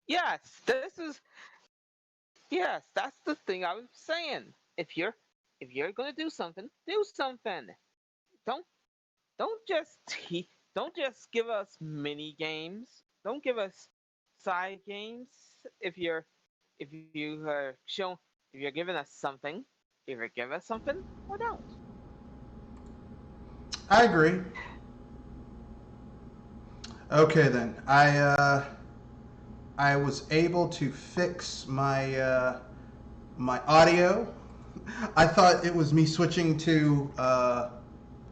Yes, that's the thing I was saying. If you're gonna do something, do something. Don't don't just give us mini games. Don't give us side games. If you're if you are show if you're giving us something, either give us something or don't. I agree. Okay then. I was able to fix my audio. I thought it was me switching to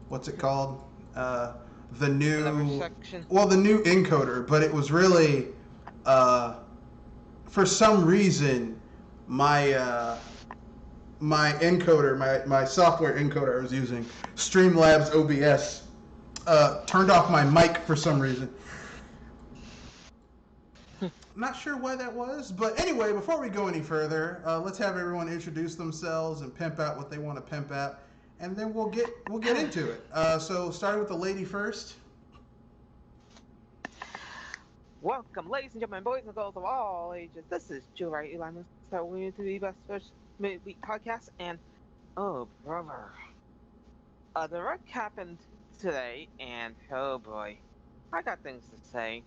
what's it called? Uh, the Another new section. the new encoder, but it was really uh, for some reason my my encoder, my software encoder I was using, Streamlabs OBS, turned off my mic for some reason. Not sure why that was, but anyway, before we go any further, let's have everyone introduce themselves and pimp out what they want to pimp out, and then we'll get into it. So starting with the lady first. Welcome, ladies and gentlemen, boys and girls of all ages. This is July Eli Start we to the best first midweek podcast, and oh brother, the wreck happened today, and oh boy, I got things to say.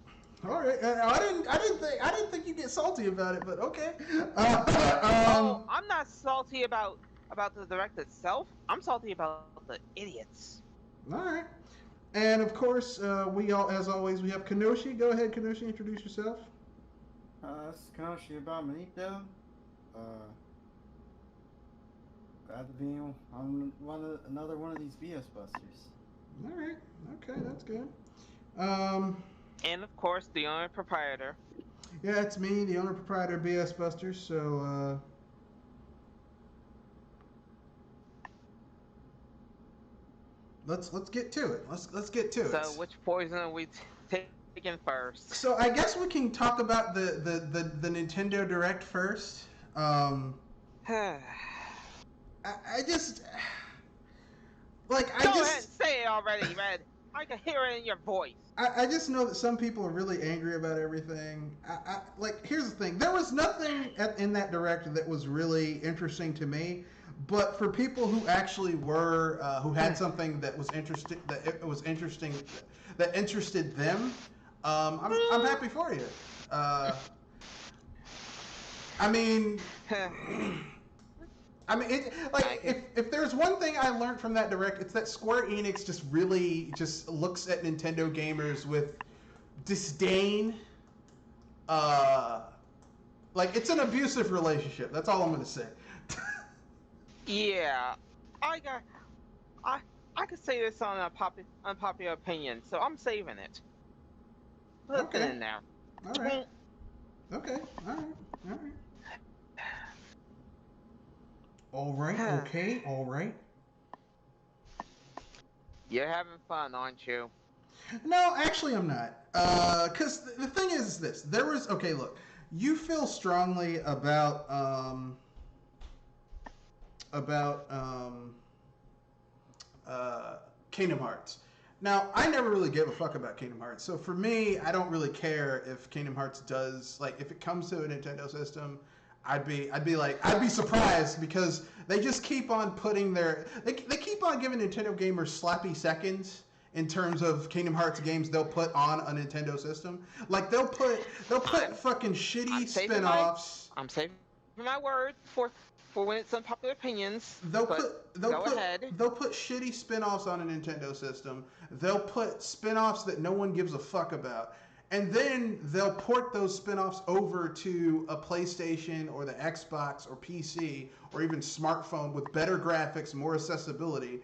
All right, I didn't think you get salty about it, but okay. Oh, I'm not salty about the direct itself. I'm salty about the idiots. All right, and of course, we all, as always, we have Kenoshi. Go ahead, Kenoshi, introduce yourself. This is Kanoshi about Manito. Uh, Glad to be on another one of these BS Busters. All right, okay, that's good. Um, And of course, the owner proprietor. yeah, it's me, the owner proprietor of BS Busters. So let's get to it. Let's get to So, it. which poison are we taking first? So I guess we can talk about the Nintendo Direct first. I just like I Go ahead just and say it already, Red. I can hear it in your voice. I just know that some people are really angry about everything. Like, here's the thing: there was nothing in that direct that was really interesting to me. But for people who actually were, who had something that was interesting, that it was interesting, that interested them, I'm happy for you. I mean, like if there's one thing I learned from that direct, it's that Square Enix just really just looks at Nintendo gamers with disdain. Like it's an abusive relationship. That's all I'm gonna say. Yeah, I got. I I could say this on a unpopular opinion, so I'm saving it. Put it Okay. in there. All right. Okay. All right. All right. All right. Okay. All right. You're having fun, aren't you? No, actually, I'm not. Because the thing is this: there was okay. Look, you feel strongly about Kingdom Hearts. Now, I never really gave a fuck about Kingdom Hearts, so for me, I don't really care if Kingdom Hearts does like if it comes to a Nintendo system. I'd be surprised because they just keep on putting they keep on giving Nintendo gamers sloppy seconds in terms of Kingdom Hearts games they'll put on a Nintendo system. Like they'll put fucking I'm shitty saving my spin-offs. I'm saving my word for when it's unpopular opinions. They'll But put they'll go put ahead. they'll put shitty spin-offs on a Nintendo system. They'll put spin-offs that no one gives a fuck about. And then they'll port those spin-offs over to a PlayStation or the Xbox or PC or even smartphone with better graphics, more accessibility,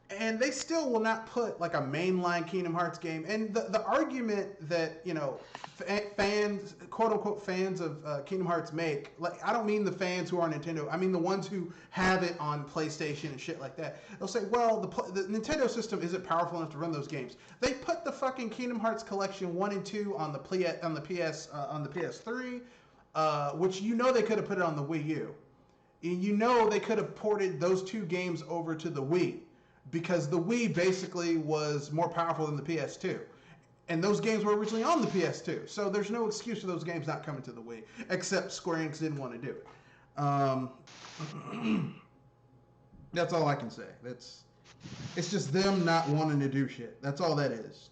and they still will not put like a mainline Kingdom Hearts game. And the argument that fans, quote unquote fans of Kingdom Hearts make, like I don't mean the fans who are on Nintendo, I mean the ones who have it on PlayStation and shit like that. They'll say, well, the Nintendo system isn't powerful enough to run those games. They put the fucking Kingdom Hearts Collection 1 and 2 on the PS3, which they could have put it on the Wii U. They could have ported those two games over to the Wii because the Wii basically was more powerful than the PS2. And those games were originally on the PS2, so there's no excuse for those games not coming to the Wii, except Square Enix didn't want to do it. That's all I can say. It's just them not wanting to do shit. That's all that is.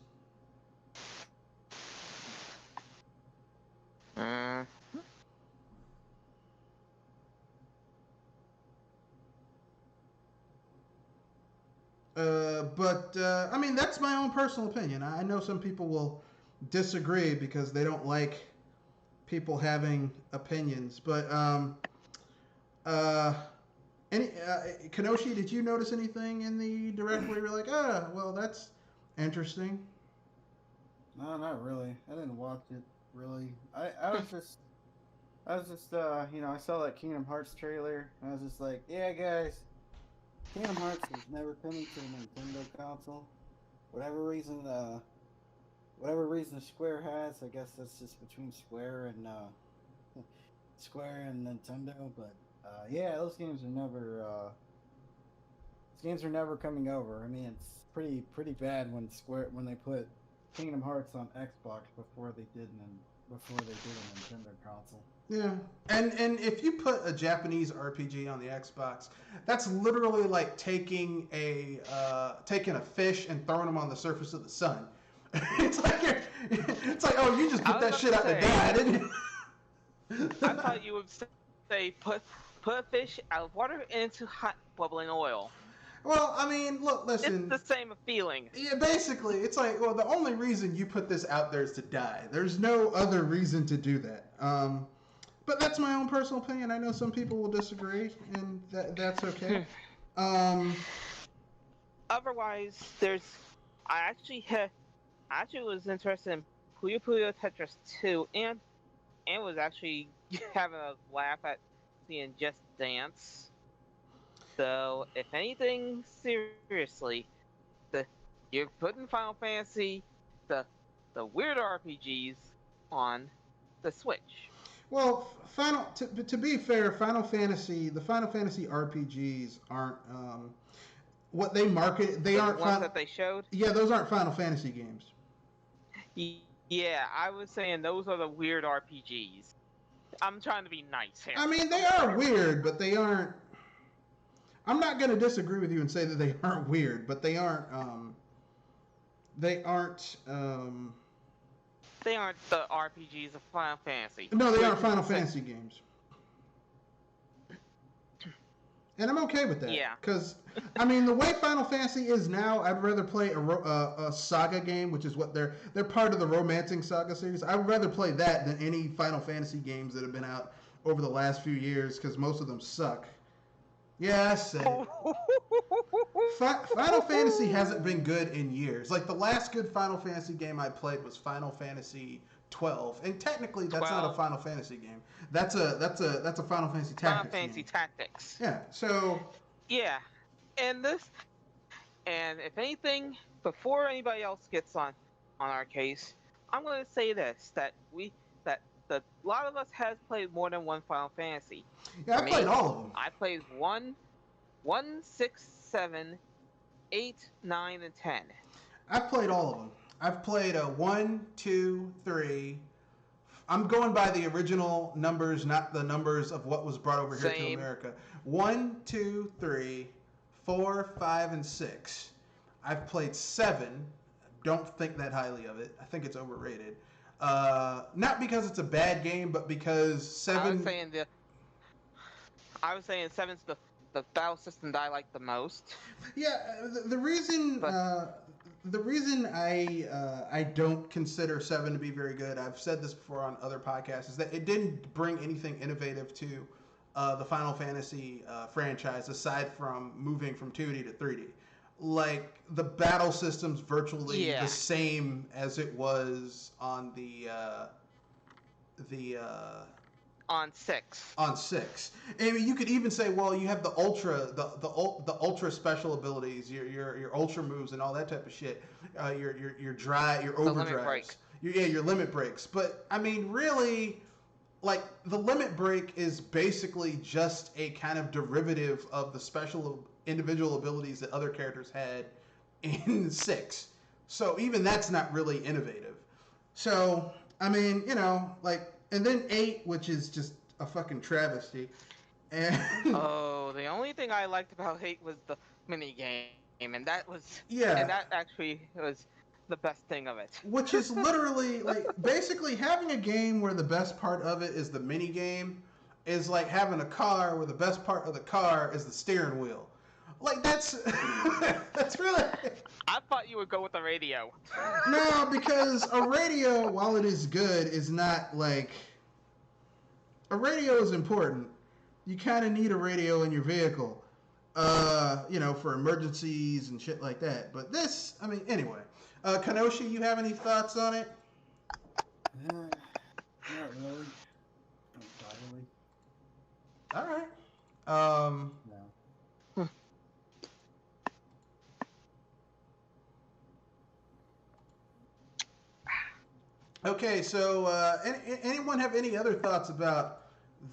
I mean, that's my own personal opinion. I know some people will disagree because they don't like people having opinions. But Kenoshi, did you notice anything in the direct where you were like, well, that's interesting? No, not really. I didn't watch it really. I was just I saw that Kingdom Hearts trailer and I was just like, yeah, guys, Kingdom Hearts is never coming to a Nintendo console. Whatever reason Square has, I guess that's just between Square and Nintendo. But yeah, those games are never coming over. I mean, it's pretty bad when they put Kingdom Hearts on Xbox before they did a Nintendo console. Yeah, and if you put a Japanese RPG on the Xbox, that's literally like taking a fish and throwing him on the surface of the sun. it's like oh, you just put that shit out to die, didn't you? I thought you would say put a fish out of water into hot bubbling oil. Well, I mean, look, listen. It's the same feeling. Yeah, basically, it's like, well, the only reason you put this out there is to die. There's no other reason to do that. But that's my own personal opinion. I know some people will disagree, and that's okay. Otherwise, I actually was interested in Puyo Puyo Tetris 2, and was actually having a laugh at seeing Just Dance. So, if anything, seriously, you're putting Final Fantasy, the weird RPGs, on the Switch. Well, to be fair, the Final Fantasy RPGs aren't what they market. They aren't ones that they showed. Yeah, those aren't Final Fantasy games. Yeah, I was saying those are the weird RPGs. I'm trying to be nice here. I mean, they are weird, but they aren't. I'm not going to disagree with you and say that they aren't weird, but they aren't. They aren't. They aren't the RPGs of Final Fantasy. No, they aren't Final Fantasy games. And I'm okay with that. Yeah. Because, I mean, the way Final Fantasy is now, I'd rather play a saga game, which is what they're part of the Romancing Saga series. I'd rather play that than any Final Fantasy games that have been out over the last few years, because most of them suck. Yeah, I said it. Final Fantasy hasn't been good in years. Like, the last good Final Fantasy game I played was Final Fantasy 12, and technically that's not a Final Fantasy game. That's a Final Fantasy Tactics. Final Fantasy Tactics. Yeah. So. Yeah, and if anything, before anybody else gets on our case, I'm going to say this: that a lot of us has played more than one Final Fantasy. Yeah, I played all of them. I played 1, 6, 7, 8, 9, and 10. I've played all of them. I've played 1, 2, 3. I'm going by the original numbers, not the numbers of what was brought over here to America. 1, 2, 3, 4, 5, and 6. I've played 7. Don't think that highly of it. I think it's overrated. Not because it's a bad game, but because 7. I was saying 7's the battle system that I like the most. Yeah, the reason I don't consider 7 to be very good, I've said this before on other podcasts, is that it didn't bring anything innovative to the Final Fantasy franchise aside from moving from 2D to 3D. Like, the battle system's virtually the same as it was on on 6. On 6. I mean, you could even say, well, you have the ultra special abilities, your ultra moves and all that type of shit. Your overdrives. Your limit breaks. But I mean, really, like, the limit break is basically just a kind of derivative of the special individual abilities that other characters had in 6. So even that's not really innovative. So I mean, like, and then 8, which is just a fucking travesty. And Oh, the only thing I liked about 8 was the mini game, and that yeah, actually was the best thing of it. which is literally like basically having a game where the best part of it is the mini game is like having a car where the best part of the car is the steering wheel. Like that's that's really I thought you would go with the radio. no, because a radio, while it is good, is not like a radio is important. You kind of need a radio in your vehicle, for emergencies and shit like that. But this, I mean, anyway. Kanoshi, you have any thoughts on it? Not really. Not entirely. All right. No. Okay, so anyone have any other thoughts about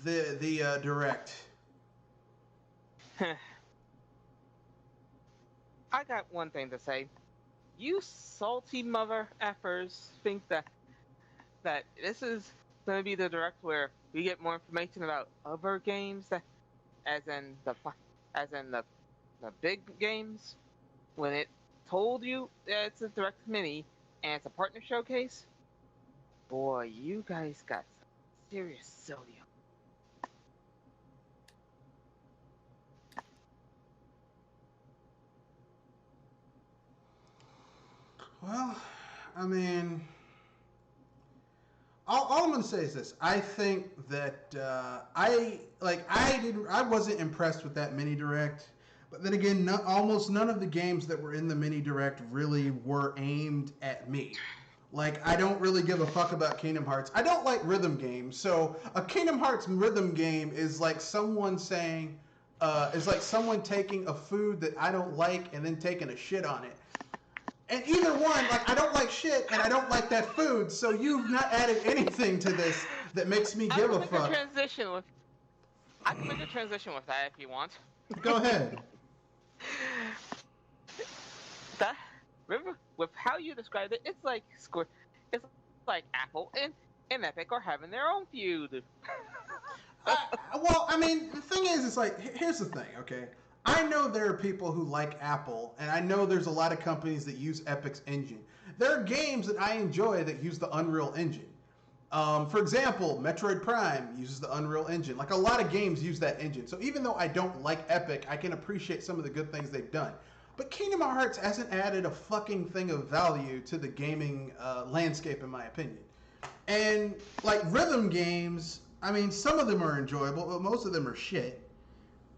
the direct? I got one thing to say. You salty mother effers think that this is going to be the direct where we get more information about other games, as in the big games, when it told you that it's a direct mini and it's a partner showcase. Boy, you guys got some serious sodium. Well, I mean, all I'm gonna say is this: I think that I wasn't impressed with that mini direct. But then again, almost none of the games that were in the mini direct really were aimed at me. Like, I don't really give a fuck about Kingdom Hearts. I don't like rhythm games. So a Kingdom Hearts rhythm game is like someone saying, is like someone taking a food that I don't like and then taking a shit on it. And either one, like, I don't like shit and I don't like that food. So you've not added anything to this that makes me give a fuck. I can make a transition with that if you want. Go ahead. That with how you described it, it's like Apple and Epic are having their own feud. Well, I mean, the thing is, it's like, here's the thing, okay? I know there are people who like Apple, and I know there's a lot of companies that use Epic's engine. There are games that I enjoy that use the Unreal Engine. For example, Metroid Prime uses the Unreal Engine. Like, a lot of games use that engine. So even though I don't like Epic, I can appreciate some of the good things they've done. But Kingdom Hearts hasn't added a fucking thing of value to the gaming landscape, in my opinion. And, like, rhythm games, I mean, some of them are enjoyable, but most of them are shit,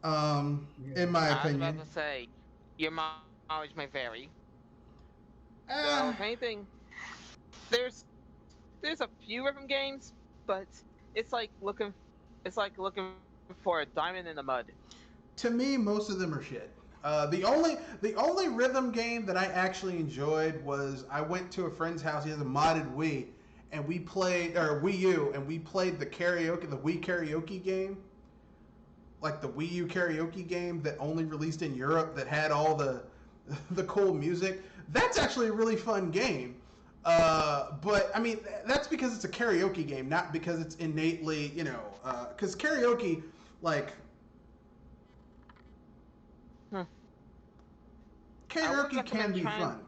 in my opinion. I was about to say, your mileage may vary. Well, if anything, there's a few rhythm games, but it's like looking for a diamond in the mud. To me, most of them are shit. The only rhythm game that I actually enjoyed was I went to a friend's house. He has a modded Wii, and we played Wii U, and we played the Wii karaoke game, like the Wii U karaoke game that only released in Europe that had all the cool music. That's actually a really fun game. But I mean, that's because it's a karaoke game, not because it's innately, because karaoke, like. Karaoke can be fun.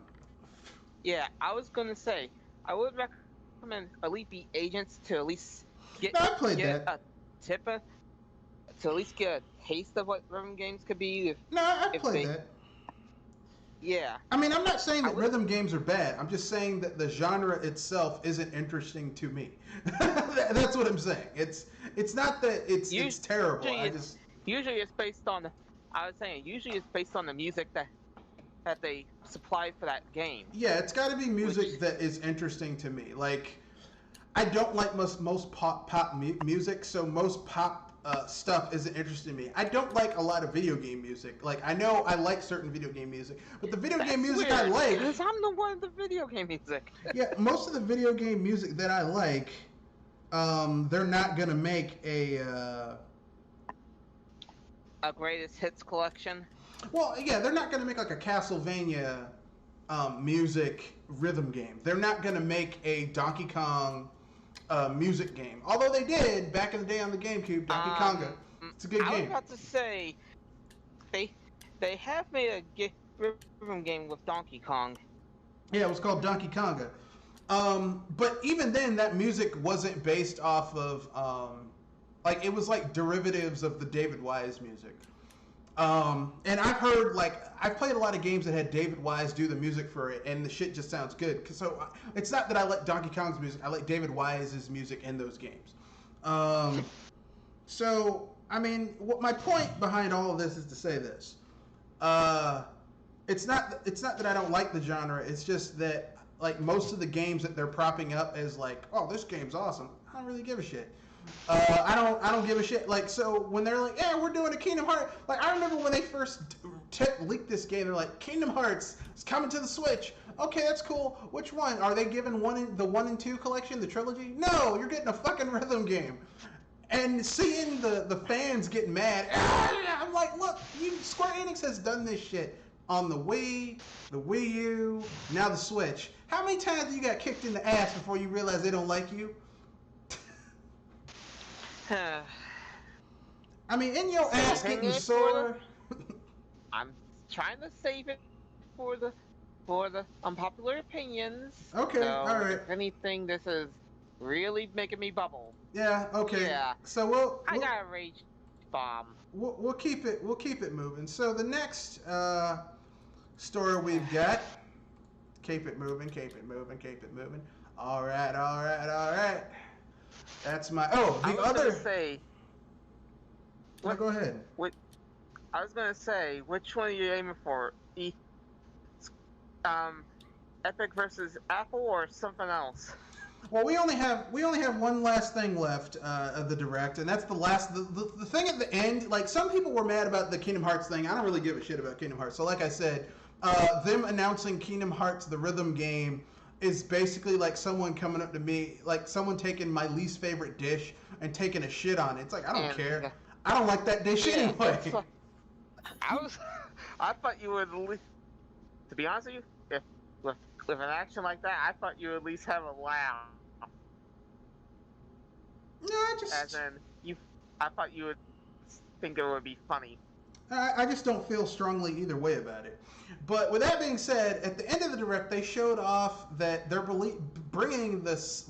Yeah, I was gonna say I would recommend Elite Beat Agents to at least get I played that. To at least get a taste of what rhythm games could be. I played that. Yeah. I mean, I'm not saying that rhythm games are bad. I'm just saying that the genre itself isn't interesting to me. That's what I'm saying. It's not that it's terrible. Usually it's based on the music that they supply for that game. Yeah, it's got to be music that is interesting to me. Like, I don't like most pop music, so most pop stuff isn't interesting to me. I don't like a lot of video game music. Like, I know I like certain video game music, but the video game music weird, I like, because I'm the one of the video game music. Yeah, most of the video game music that I like, they're not gonna make a greatest hits collection. Well, yeah, they're not gonna make like a Castlevania music rhythm game. They're not going to make a Donkey Kong music game. Although they did back in the day on the GameCube, Donkey Konga. It's a good game. I was about to say, they have made a rhythm game with Donkey Kong. Yeah, it was called Donkey Konga. But even then, that music wasn't based off of, like, it was like derivatives of the David Wise music. And I've heard, like, I've played a lot of games that had David Wise do the music for it, and the shit just sounds good. So it's not that I like Donkey Kong's music, I like David Wise's music in those games. So, I mean, what my point behind all of this is to say this. It's not that I don't like the genre, it's just that, like, most of the games that they're propping up as like, oh, this game's awesome, I don't really give a shit. I don't give a shit. Like, so when they're like, yeah, we're doing a Kingdom Hearts. Like, I remember when they first leaked this game, they're like, Kingdom Hearts is coming to the Switch. Okay, that's cool. Which one? Are they giving the 1 and 2 collection, the trilogy? No, you're getting a fucking rhythm game. And seeing the fans get mad, I'm like, look, Square Enix has done this shit on the Wii, the Wii U, now the Switch. How many times have you got kicked in the ass before you realize they don't like you? I mean, in your ass getting sore. I'm trying to save it for the unpopular opinions. Okay, so all right. If anything, this is really making me bubble. Yeah. Okay. Yeah. So I got a rage bomb. We'll keep it moving. So the next story we've got. Keep it moving. Keep it moving. Keep it moving. All right. That's my. Oh, the other. Gonna say. No, go ahead. I was gonna say, which one are you aiming for? Epic versus Apple or something else? Well, we only have one last thing left of the direct, and that's the last. The thing at the end. Like, some people were mad about the Kingdom Hearts thing. I don't really give a shit about Kingdom Hearts. So, like I said, them announcing Kingdom Hearts, the rhythm game, is basically like someone coming up to me, like someone taking my least favorite dish and taking a shit on it. It's like, I don't care. I don't like that dish anyway. I thought you would, to be honest with you, if with an action like that, I thought you would at least have a laugh. No, I thought you would think it would be funny. I just don't feel strongly either way about it. But with that being said, at the end of the direct, they showed off that they're bringing this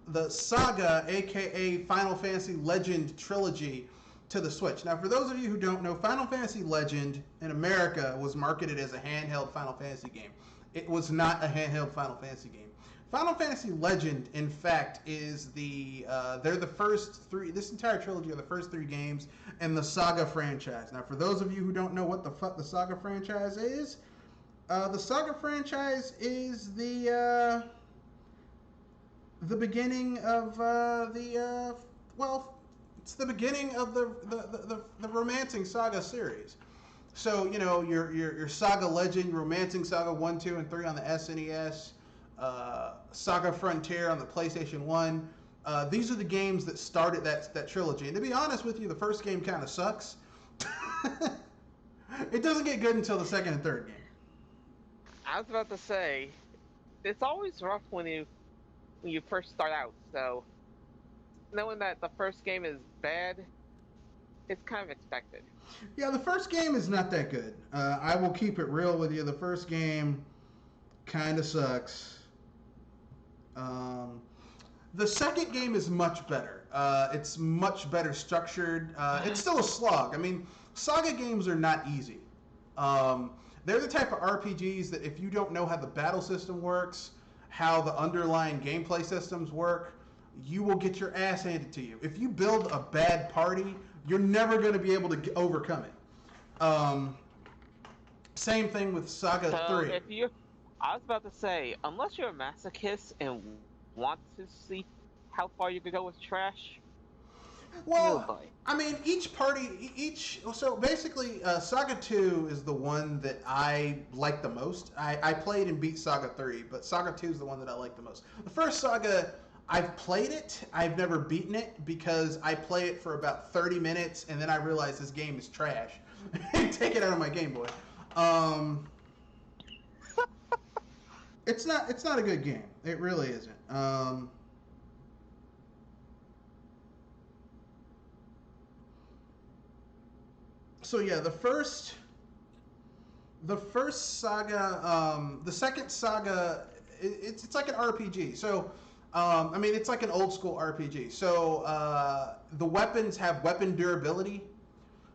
the Saga, aka Final Fantasy Legend trilogy, to the Switch. Now, for those of you who don't know, Final Fantasy Legend in America was marketed as a handheld Final Fantasy game. It was not a handheld Final Fantasy game. Final Fantasy Legend, in fact, is they're the first three. This entire trilogy are the first 3 games in the Saga franchise. Now, for those of you who don't know what the fuck the Saga franchise is, the Saga franchise is the beginning of it's the beginning of the Romancing Saga series. So, you know, your Saga Legend, Romancing Saga 1, 2, and 3 on the SNES, Saga Frontier on the PlayStation 1. These are the games that started that trilogy. And to be honest with you, the first game kind of sucks. It doesn't get good until the second and third game. I was about to say, it's always rough when you first start out, so knowing that the first game is bad, it's kind of expected. Yeah, the first game is not that good. I will keep it real with you. The first game kind of sucks. The second game is much better. It's much better structured. It's still a slog. I mean, Saga games are not easy. They're the type of RPGs that if you don't know how the battle system works, how the underlying gameplay systems work, you will get your ass handed to you. If you build a bad party, you're never going to be able to overcome it. Same thing with Saga 3. I was about to say, unless you're a masochist and want to see how far you can go with trash. Well, I mean, so basically, Saga 2 is the one that I like the most. I played and beat Saga 3, but Saga 2 is the one that I like the most. The first Saga, I've played it, I've never beaten it, because I play it for about 30 minutes, and then I realize this game is trash. Take it out of my Game Boy. It's not a good game. It really isn't. So yeah, the first saga, the second saga, it's like an RPG. So, I mean, it's like an old school RPG. So the weapons have weapon durability.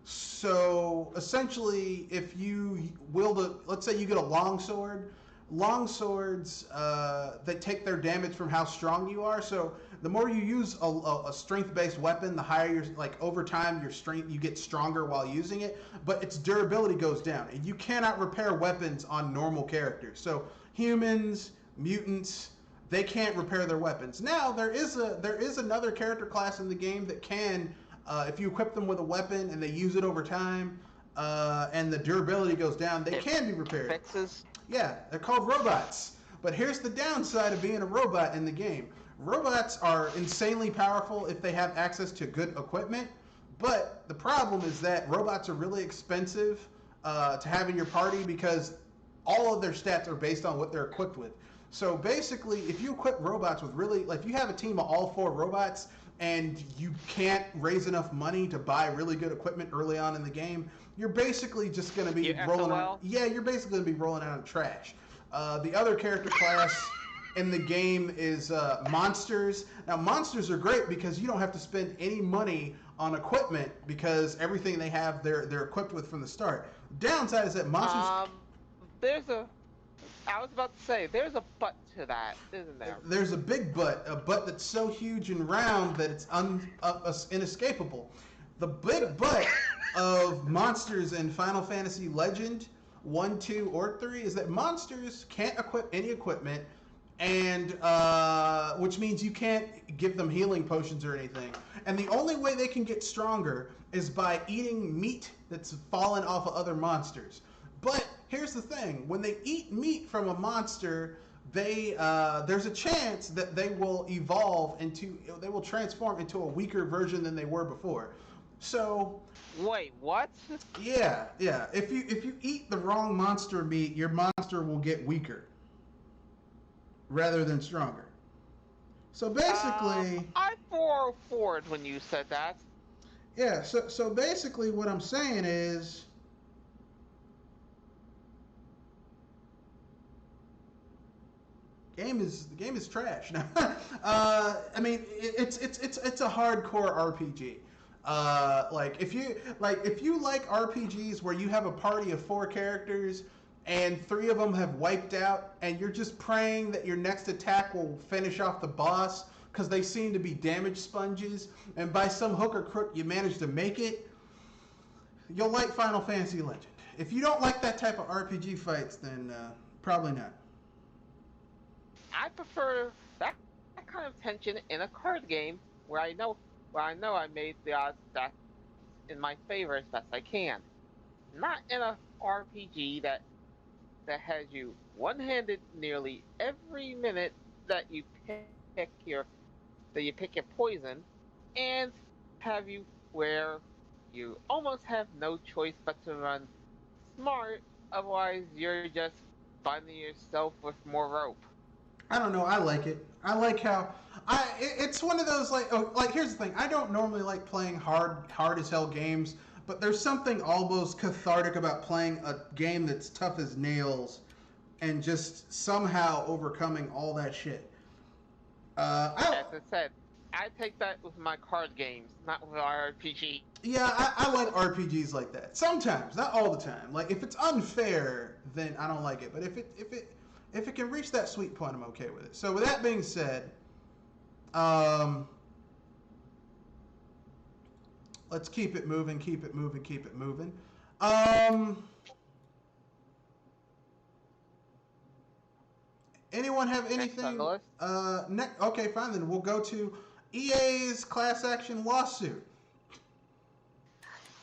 So essentially, if you wield a, let's say you get a longsword, long swords that take their damage from how strong you are. So the more you use a strength-based weapon, the higher your, like over time your strength, you get stronger while using it, but its durability goes down, and you cannot repair weapons on normal characters. So humans, mutants, they can't repair their weapons. Now there is another character class in the game that can, if you equip them with a weapon and they use it over time, and the durability goes down, they can be repaired. Fixes. Yeah, they're called robots. But here's the downside of being a robot in the game. Robots are insanely powerful if they have access to good equipment, but the problem is that robots are really expensive to have in your party because all of their stats are based on what they're equipped with. So basically, if you equip robots with really, like if you have a team of all 4 robots and you can't raise enough money to buy really good equipment early on in the game, you're basically just going to be rolling out. Yeah, you're basically going to be rolling out of trash. The other character class in the game is monsters. Now, monsters are great because you don't have to spend any money on equipment because everything they have, they're equipped with from the start. Downside is that monsters. There's a. I was about to say, there's a but to that, isn't there? There's a big but, a but that's so huge and round that it's inescapable. The big but of monsters in Final Fantasy Legend 1, 2, or 3 is that monsters can't equip any equipment, and which means you can't give them healing potions or anything. And the only way they can get stronger is by eating meat that's fallen off of other monsters. But here's the thing: when they eat meat from a monster, there's a chance that they will they will transform into a weaker version than they were before. So wait, what? Yeah. If you eat the wrong monster meat, your monster will get weaker rather than stronger. So basically, I forward when you said that. Yeah. So basically, what I'm saying is, the game is trash. I mean, it's a hardcore RPG. If you like RPGs where you have a party of 4 characters and 3 of them have wiped out, and you're just praying that your next attack will finish off the boss because they seem to be damage sponges, and by some hook or crook you manage to make it, you'll like Final Fantasy Legend. If you don't like that type of RPG fights, then probably not. I prefer that kind of tension in a card game where I know I made the odds that in my favor as best I can. Not in a RPG that has you one-handed nearly every minute that you pick your poison, and have you where you almost have no choice but to run smart, otherwise you're just binding yourself with more rope. I don't know. I like it. I like how it's one of those like here's the thing. I don't normally like playing hard as hell games, but there's something almost cathartic about playing a game that's tough as nails and just somehow overcoming all that shit. As I said, I take that with my card games, not with RPG. Yeah, I like RPGs like that. Sometimes, not all the time. Like if it's unfair, then I don't like it. But if it can reach that sweet point, I'm okay with it. So with that being said, let's keep it moving. Anyone have anything? Okay, fine. Then we'll go to EA's class action lawsuit.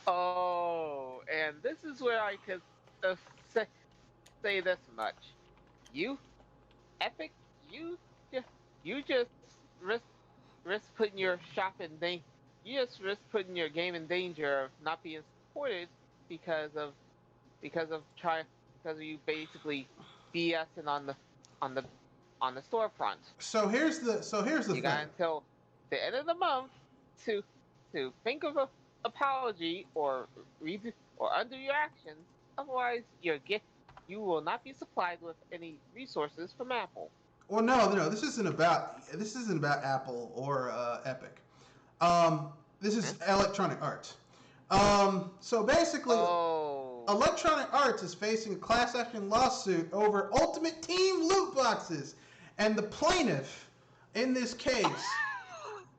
Oh, and this is where I could say this much. You, Epic, you just risk putting your shop in danger. You just risk putting your game in danger of not being supported because of you basically BSing on on the storefront. So here's the You got thing. until the end of the month to think of a apology or or undo your actions. Otherwise, you will not be supplied with any resources from Apple. Well, no, this isn't about Apple or Epic. This is Electronic Arts. So basically, Oh. Electronic Arts is facing a class action lawsuit over Ultimate Team loot boxes, and the plaintiff in this case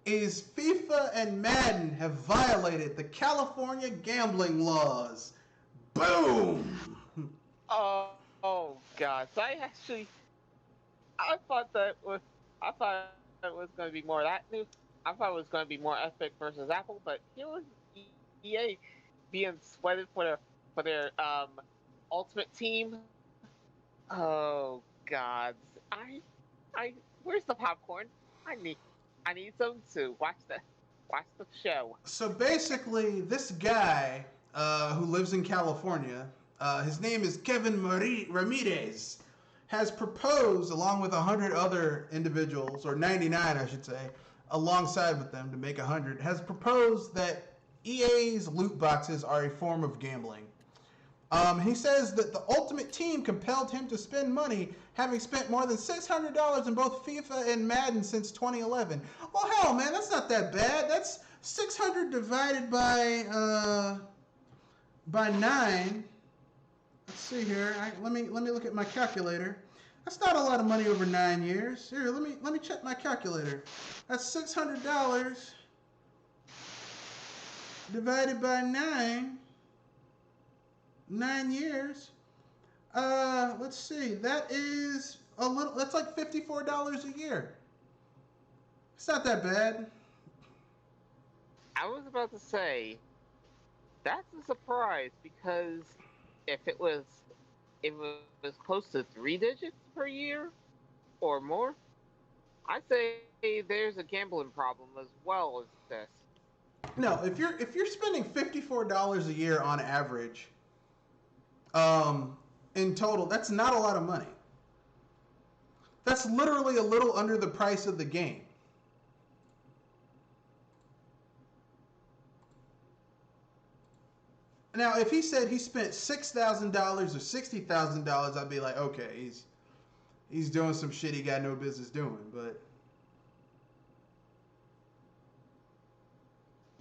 is FIFA and Madden have violated the California gambling laws. Boom! Oh God! So I thought I thought it was going to be more that new. I thought it was going to be more Epic versus Apple, but here was EA being sweated for their Ultimate Team. Oh God! I where's the popcorn? I need some too. Watch the show. So basically, this guy who lives in California, his name is Kevin Ramirez, has proposed, along with 100 other individuals, or 99, I should say, alongside with them to make 100, has proposed that EA's loot boxes are a form of gambling. He says that the Ultimate Team compelled him to spend money, having spent more than $600 in both FIFA and Madden since 2011. Well, hell, man, that's not that bad. That's 600 divided by 9. Let's see here. Let me look at my calculator. That's not a lot of money over 9 years. Here, let me check my calculator. That's $600 divided by 9. 9 years. Let's see. That is a little. That's like $54 a year. It's not that bad. I was about to say that's a surprise because if it was close to 3 digits per year or more, I'd say there's a gambling problem as well as this. No, if you're spending $54 a year on average, in total, that's not a lot of money. That's literally a little under the price of the game. Now, if he said he spent $6,000 or $60,000, I'd be like, okay, he's doing some shit he got no business doing. But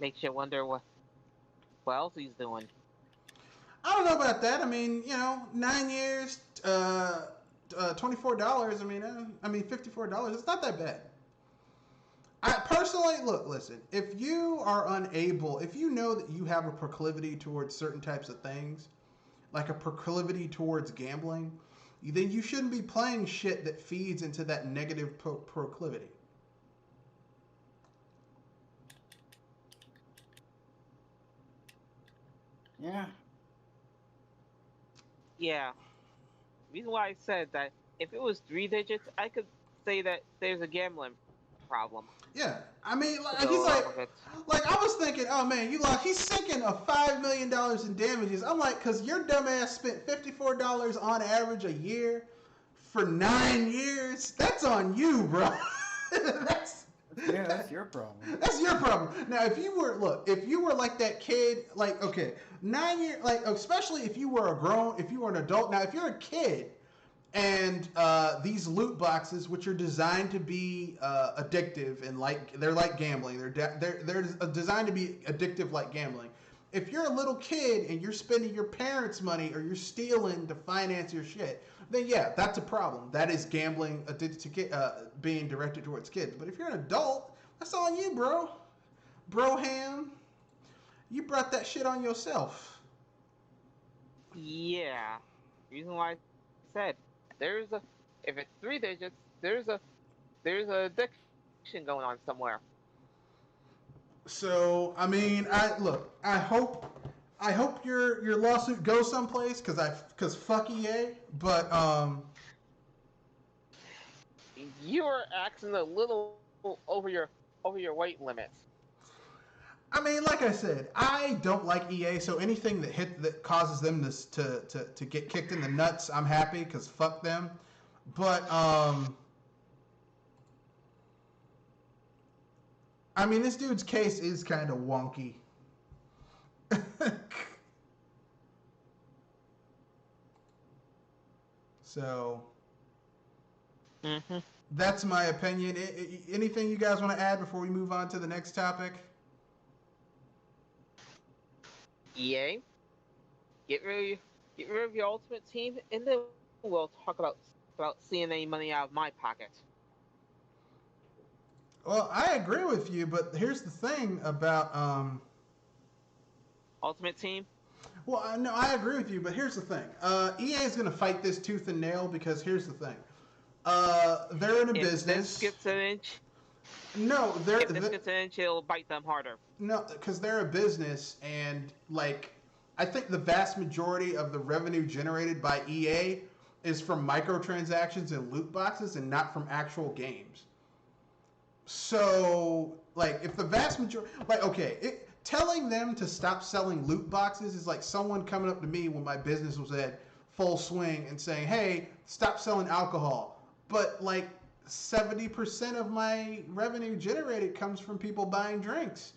Makes you wonder what else he's doing. I don't know about that. I mean, 9 years, $24. I mean, $54. It's not that bad. I personally listen. If you are unable, if you know that you have a proclivity towards certain types of things, like a proclivity towards gambling, then you shouldn't be playing shit that feeds into that negative proclivity. Yeah. Yeah. Reason why I said that if it was 3 digits, I could say that there's a gambling problem. Yeah, I mean, So, he's like I was thinking, oh man, he's sinking a $5 million in damages. I'm like, cause your dumbass spent $54 on average a year for 9 years. That's on you, bro. that's your problem. That's your problem. Now, if you were like that kid, like, okay, 9 years, like, especially if you were an adult. Now, if you're a kid, and these loot boxes, which are designed to be addictive and they're like gambling, they're designed to be addictive like gambling. If you're a little kid and you're spending your parents' money or you're stealing to finance your shit, then yeah, that's a problem. That is gambling addicted to being directed towards kids. But if you're an adult, that's on you, bro. Broham, you brought that shit on yourself. Yeah. Reason why I said if it's 3 digits, there's a addiction going on somewhere. So I mean, I hope your lawsuit goes someplace because fuck EA. But you are acting a little over your weight limits. I mean, like I said, I don't like EA, so anything that causes them to get kicked in the nuts, I'm happy because fuck them. But I mean, this dude's case is kind of wonky. So that's my opinion. Anything you guys want to add before we move on to the next topic? EA, get rid of your Ultimate Team, and then we'll talk about seeing any money out of my pocket. Well, I agree with you, but here's the thing about Ultimate Team. Well, no, I agree with you, but here's the thing. EA is going to fight this tooth and nail because here's the thing. They're in a business. If this gets an inch, no, if this gets an inch, it'll bite them harder. No, because they're a business, and like I think the vast majority of the revenue generated by EA is from microtransactions and loot boxes, and not from actual games. So, like, if the vast majority, like, okay, telling them to stop selling loot boxes is like someone coming up to me when my business was at full swing and saying, "Hey, stop selling alcohol." But like 70% of my revenue generated comes from people buying drinks.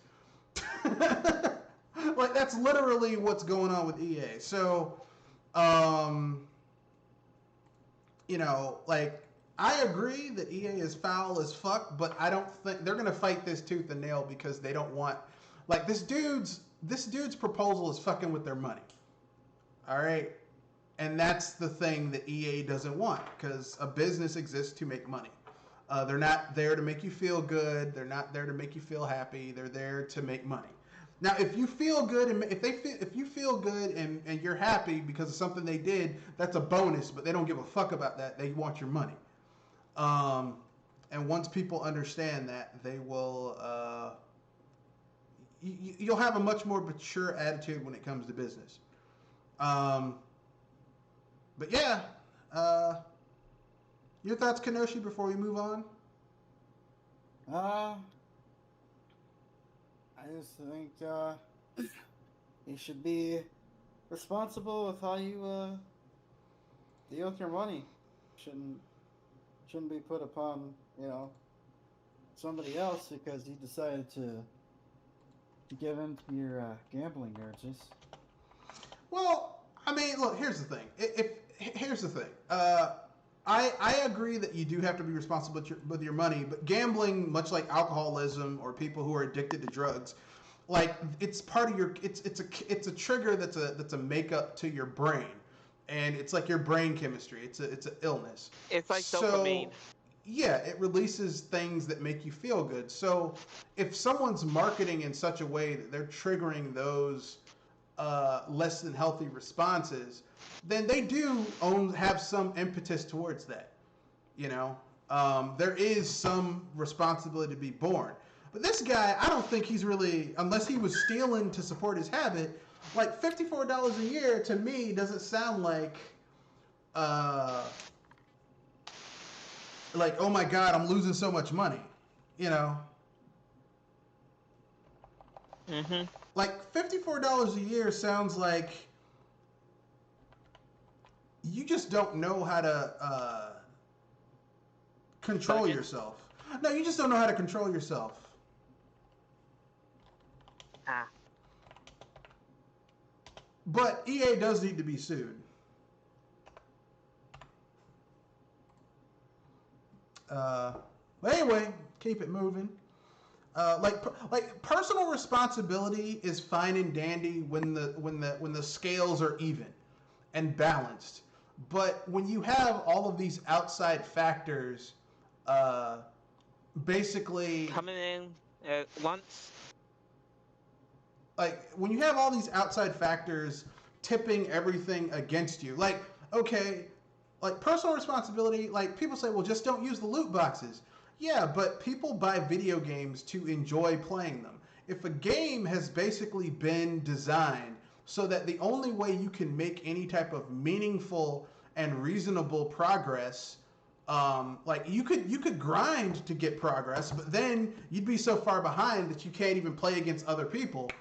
Like, that's literally what's going on with EA. So, you know, like, I agree that EA is foul as fuck, but I don't think they're gonna fight this tooth and nail because they don't want, like, this dude's proposal is fucking with their money. All right, and that's the thing that EA doesn't want, because a business exists to make money. They're not there to make you feel good. They're not there to make you feel happy. They're there to make money. Now, if you feel good and if you feel good and you're happy because of something they did, that's a bonus. But they don't give a fuck about that. They want your money. And once people understand that, they will. You'll have a much more mature attitude when it comes to business. But yeah, your thoughts, Kenoshi, before we move on? I just think you should be responsible with how you deal with your money. Shouldn't be put upon, you know, somebody else because you decided to give in to your gambling urges. Well, I mean, look, here's the thing. Here's the thing. I agree that you do have to be responsible with your money, but gambling, much like alcoholism or people who are addicted to drugs, like, it's part of your it's a trigger that's a makeup to your brain, and it's like your brain chemistry. It's an illness. It's like dopamine. Yeah, it releases things that make you feel good. So if someone's marketing in such a way that they're triggering those less than healthy responses, then they do have some impetus towards that. You know, there is some responsibility to be born. But this guy, I don't think he's really, unless he was stealing to support his habit, like $54 a year to me doesn't sound like, oh my God, I'm losing so much money, you know? Mm-hmm. Like, $54 a year sounds like you just don't know how to control yourself. No, you just don't know how to control yourself. But EA does need to be sued. But anyway, keep it moving. Like personal responsibility is fine and dandy when the scales are even and balanced. But when you have all of these outside factors, basically coming in at once. Like, when you have all these outside factors tipping everything against you, like, okay, like, personal responsibility, like, people say, well, just don't use the loot boxes. Yeah, but people buy video games to enjoy playing them. If a game has basically been designed so that the only way you can make any type of meaningful and reasonable progress, like, you could grind to get progress, but then you'd be so far behind that you can't even play against other people,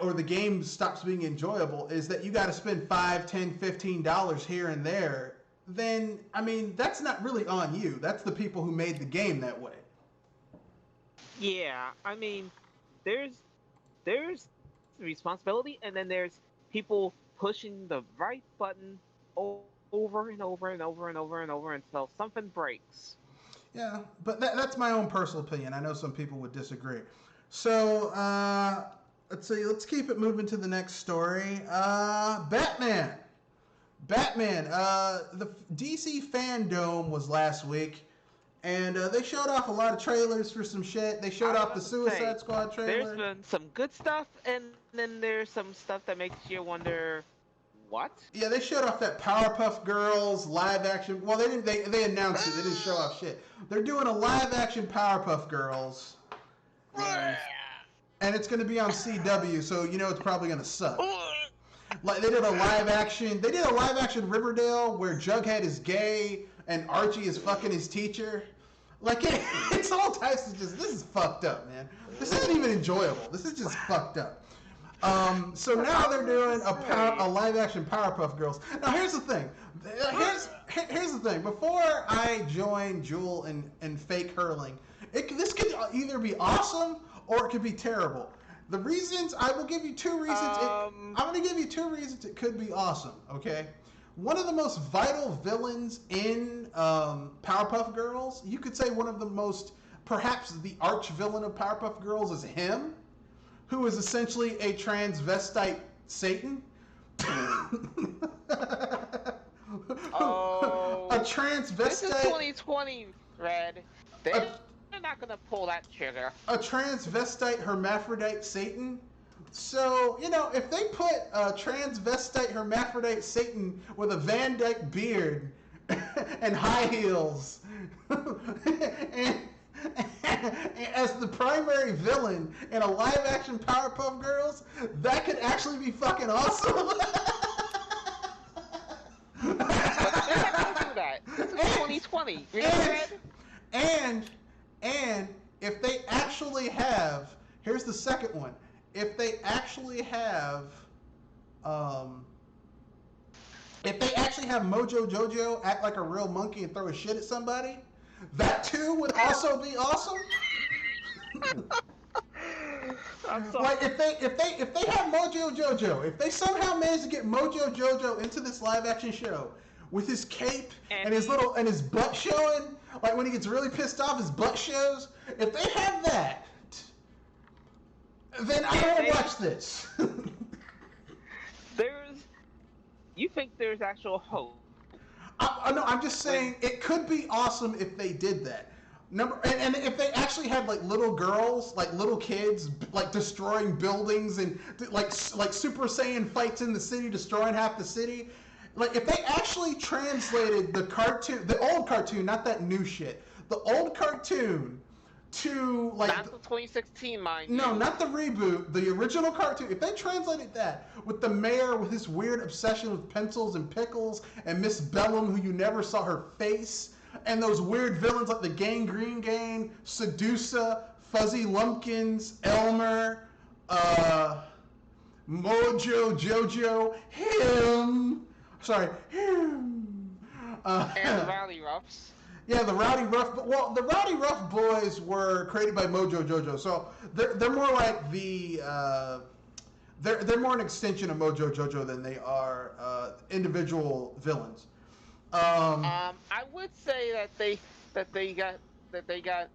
or the game stops being enjoyable, is that you got to spend $5, $10, $15 here and there. then I mean that's not really on you. That's the people who made the game that way. Yeah, I mean, there's responsibility, and then there's people pushing the right button over and over and over and over and over until something breaks. Yeah, but that's my own personal opinion. I know some people would disagree. So let's see. Let's keep it moving to the next story. Batman. Batman. The DC Fandom was last week, and they showed off a lot of trailers for some shit. They showed off the Suicide Squad trailer. There's been some good stuff, and then there's some stuff that makes you wonder, what? Yeah, they showed off that Powerpuff Girls live action. Well, they didn't. They announced it. They didn't show off shit. They're doing a live action Powerpuff Girls, and it's going to be on CW, so you know it's probably going to suck. Like they did a live action. They did a live action Riverdale where Jughead is gay and Archie is fucking his teacher. Like it's all types of just. This is fucked up, man. This isn't even enjoyable. This is just fucked up. So now they're doing a live action Powerpuff Girls. Now here's the thing. Here's the thing. Before I join Jewel and fake hurling, this could either be awesome or it could be terrible. The reasons I will give you two reasons. I'm going to give you two reasons it could be awesome. Okay. One of the most vital villains in Powerpuff Girls, you could say one of the most, perhaps the arch villain of Powerpuff Girls is him, who is essentially a transvestite Satan. Oh, a transvestite. This is 2020, Red. They're not gonna pull that trigger. A transvestite hermaphrodite Satan. So, you know, if they put a transvestite hermaphrodite Satan with a Van Dyke beard and high heels and as the primary villain in a live action Powerpuff Girls, that could actually be fucking awesome. But they're not gonna do that. This is 2020. And if they actually have, here's the second one. If they actually have Mojo Jojo act like a real monkey and throw a shit at somebody, that too would also be awesome. Like if they have Mojo Jojo, if they somehow manage to get Mojo Jojo into this live action show with his cape and his butt showing, like when he gets really pissed off, his butt shows. If they have that, then I will watch this. You think there's actual hope? No, I'm just saying it could be awesome if they did that. And if they actually had like little girls, like little kids, like destroying buildings and like Super Saiyan fights in the city, destroying half the city. Like if they actually translated the cartoon, the old cartoon, not that new shit, the old cartoon to like not the 2016, mind you. No, not the reboot, the original cartoon. If they translated that with the mayor with his weird obsession with pencils and pickles and Miss Bellum, who you never saw her face, and those weird villains like the Gangrene Gang, Sedusa, Fuzzy Lumpkins, Elmer, Mojo Jojo, him, and the Rowdy Roughs. Yeah, the Rowdy Rough Boys were created by Mojo Jojo, so they're more like they're more an extension of Mojo Jojo than they are individual villains. I would say that they got a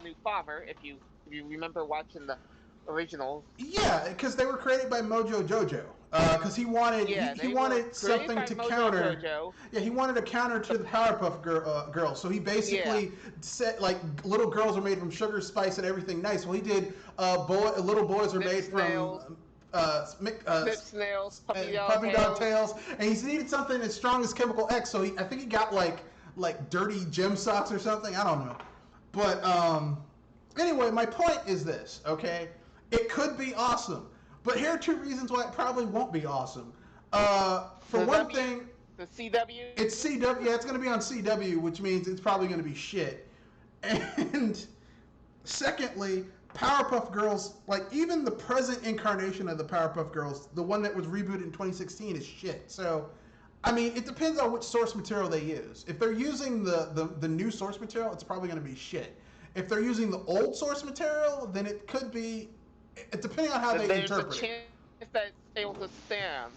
new father. If you remember watching the originals. Yeah, because they were created by Mojo Jojo. Because he wanted something to counter. Jojo. Yeah, he wanted a counter to the Powerpuff Girls. So he basically said like little girls are made from sugar, spice, and everything nice. Well, he did little boys are made from Snip snails, puppy dog tails, and he needed something as strong as Chemical X. So I think he got like dirty gym socks or something. I don't know, but anyway, my point is this. Okay, it could be awesome. But here are two reasons why it probably won't be awesome. For one thing, the CW. It's CW. Yeah, it's going to be on CW, which means it's probably going to be shit. And secondly, Powerpuff Girls, like even the present incarnation of the Powerpuff Girls, the one that was rebooted in 2016, is shit. So I mean, it depends on which source material they use. If they're using the new source material, it's probably going to be shit. If they're using the old source material, then it could be, depending on how they interpret There's a it. chance that it's able to stand.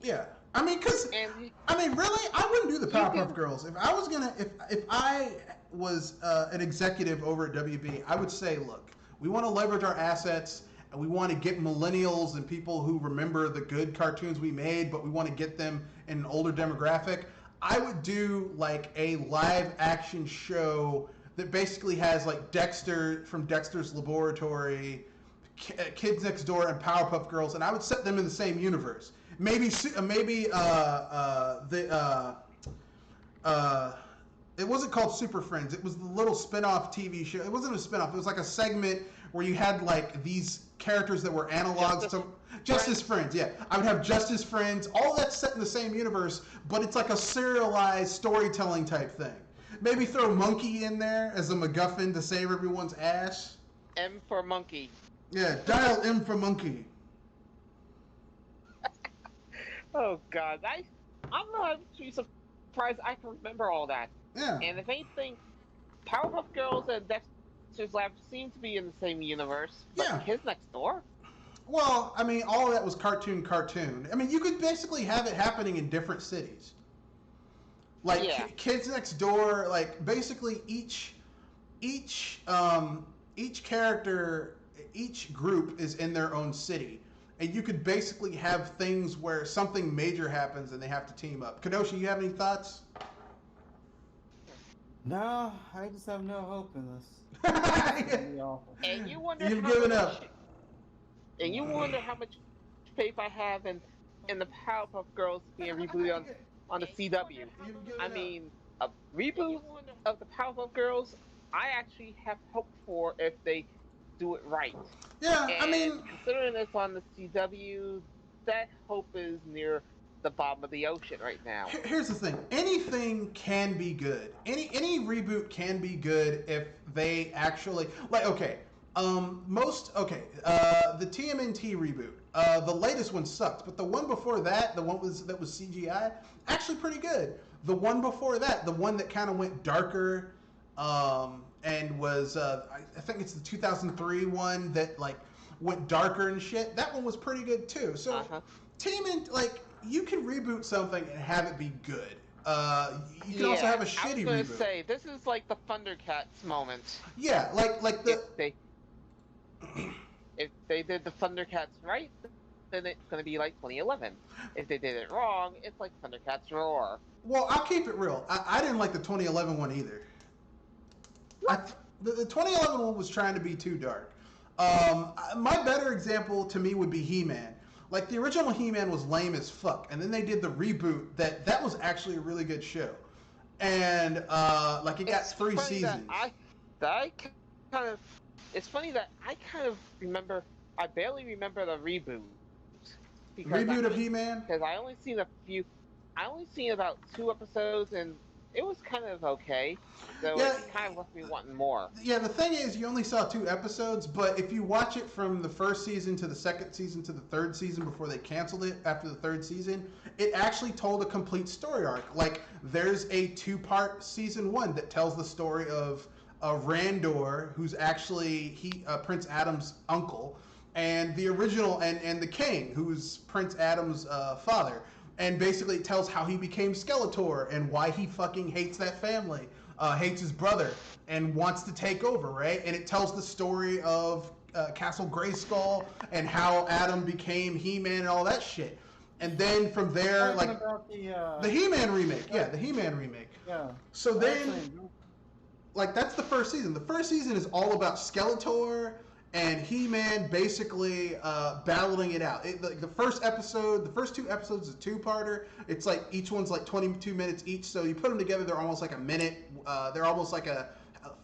Yeah. I mean, really, I wouldn't do the Powerpuff Girls. If I was gonna, if I was an executive over at WB, I would say, look, we want to leverage our assets, and we want to get millennials and people who remember the good cartoons we made, but we want to get them in an older demographic. I would do like a live action show that basically has like Dexter from Dexter's Laboratory, Kids Next Door, and Powerpuff Girls, and I would set them in the same universe. Maybe it wasn't called Super Friends. It was the little spin-off TV show. It wasn't a spin-off. It was like a segment where you had like these characters that were analogs to Justice Friends. Yeah, I would have Justice Friends. All that's set in the same universe, but it's like a serialized storytelling type thing. Maybe throw Monkey in there as a MacGuffin to save everyone's ass. M for monkey. Yeah, dial M for Monkey. Oh God, I'm not actually surprised I can remember all that. Yeah. And if anything, Powerpuff Girls and Dexter's Lab seem to be in the same universe. But Yeah. Kids Next Door? Well, I mean, all of that was cartoon. I mean, you could basically have it happening in different cities. Like Kids Next Door, like basically each character, each group is in their own city. And you could basically have things where something major happens and they have to team up. Kadoshi, you have any thoughts? No, I just have no hope in this. And you wonder You've given up. And you wonder how much faith I have in the Powerpuff Girls being rebooted on the CW. I mean, a reboot of the Powerpuff Girls, I actually have hope for if they do it right. Yeah, And I mean, considering it's on the CW, that hope is near the bottom of the ocean right now. Here's the thing: anything can be good. Any reboot can be good if they actually like. Okay, the TMNT reboot. The latest one sucked, but the one before that, that was CGI, actually pretty good. The one before that, the one that kind of went darker, and was I think it's the 2003 one that like went darker and shit. That one was pretty good too. So TMNT, like, you can reboot something and have it be good. You can also have a shitty reboot. I was gonna say, this is like the Thundercats moment. Yeah, like the. If they did the Thundercats right, then it's gonna be like 2011. If they did it wrong, it's like Thundercats Roar. Well, I'll keep it real. I didn't like the 2011 one either. The 2011 one was trying to be too dark. My better example to me would be He-Man. Like, the original He-Man was lame as fuck, and then they did the reboot that was actually a really good show. And like, it got 3 seasons. It's funny that I kind of remember. I barely remember the reboot. Reboot of He-Man? Because I only seen about 2 episodes, and it was kind of okay. So it kind of left me wanting more. Yeah, the thing is, you only saw 2 episodes, but if you watch it from the first season to the second season to the third season before they canceled it after the third season, it actually told a complete story arc. Like, there's a 2-part season 1 that tells the story of Randor, who's actually Prince Adam's uncle, and the original, and the King, who's Prince Adam's father. And basically it tells how he became Skeletor and why he fucking hates that family, hates his brother, and wants to take over, right? And it tells the story of Castle Grayskull and how Adam became He-Man and all that shit. And then from there, like, about the He-Man remake. Yeah, the He-Man remake. Yeah. So then, like, that's the first season. The first season is all about Skeletor and He-Man basically battling it out. The first 2 episodes is a 2-parter. It's like each one's like 22 minutes each. So you put them together, they're almost like a minute. They're almost like a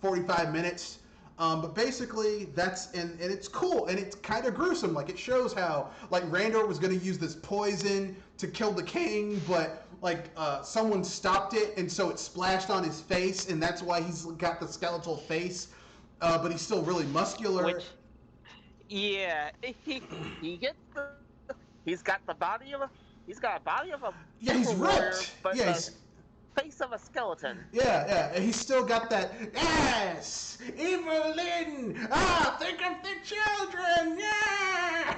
45 minutes. But basically, and it's cool, and it's kind of gruesome. Like, it shows how, like, Randor was going to use this poison to kill the king, but, like, someone stopped it, and so it splashed on his face, and that's why he's got the skeletal face. But he's still really muscular. He's got the body of a He's got a body of a Yeah, he's super warrior, ripped. but Yeah, the he's face of a skeleton. yeah, and he's still got that yes, Evelyn. Ah, think of the children. Yeah.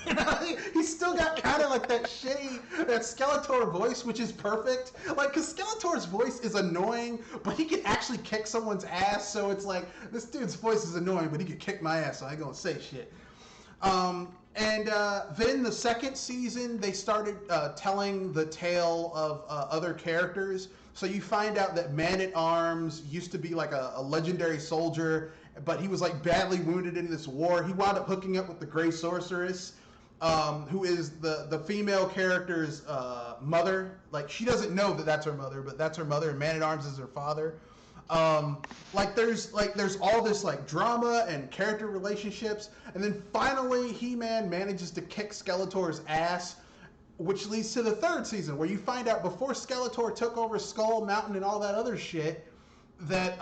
You know, he's still got kind of like that shitty, that Skeletor voice, which is perfect. Like, because Skeletor's voice is annoying, but he can actually kick someone's ass. So it's like, this dude's voice is annoying, but he could kick my ass, so I ain't gonna say shit. And then the second season, they started telling the tale of other characters. So you find out that Man-at-Arms used to be like a legendary soldier, but he was like badly wounded in this war. He wound up hooking up with the Grey Sorceress, who is the female character's mother. Like, she doesn't know that that's her mother, but that's her mother, and Man-at-Arms is her father. There's all this like drama and character relationships, and then finally He-Man manages to kick Skeletor's ass, which leads to the third season, where you find out before Skeletor took over Skull Mountain and all that other shit, that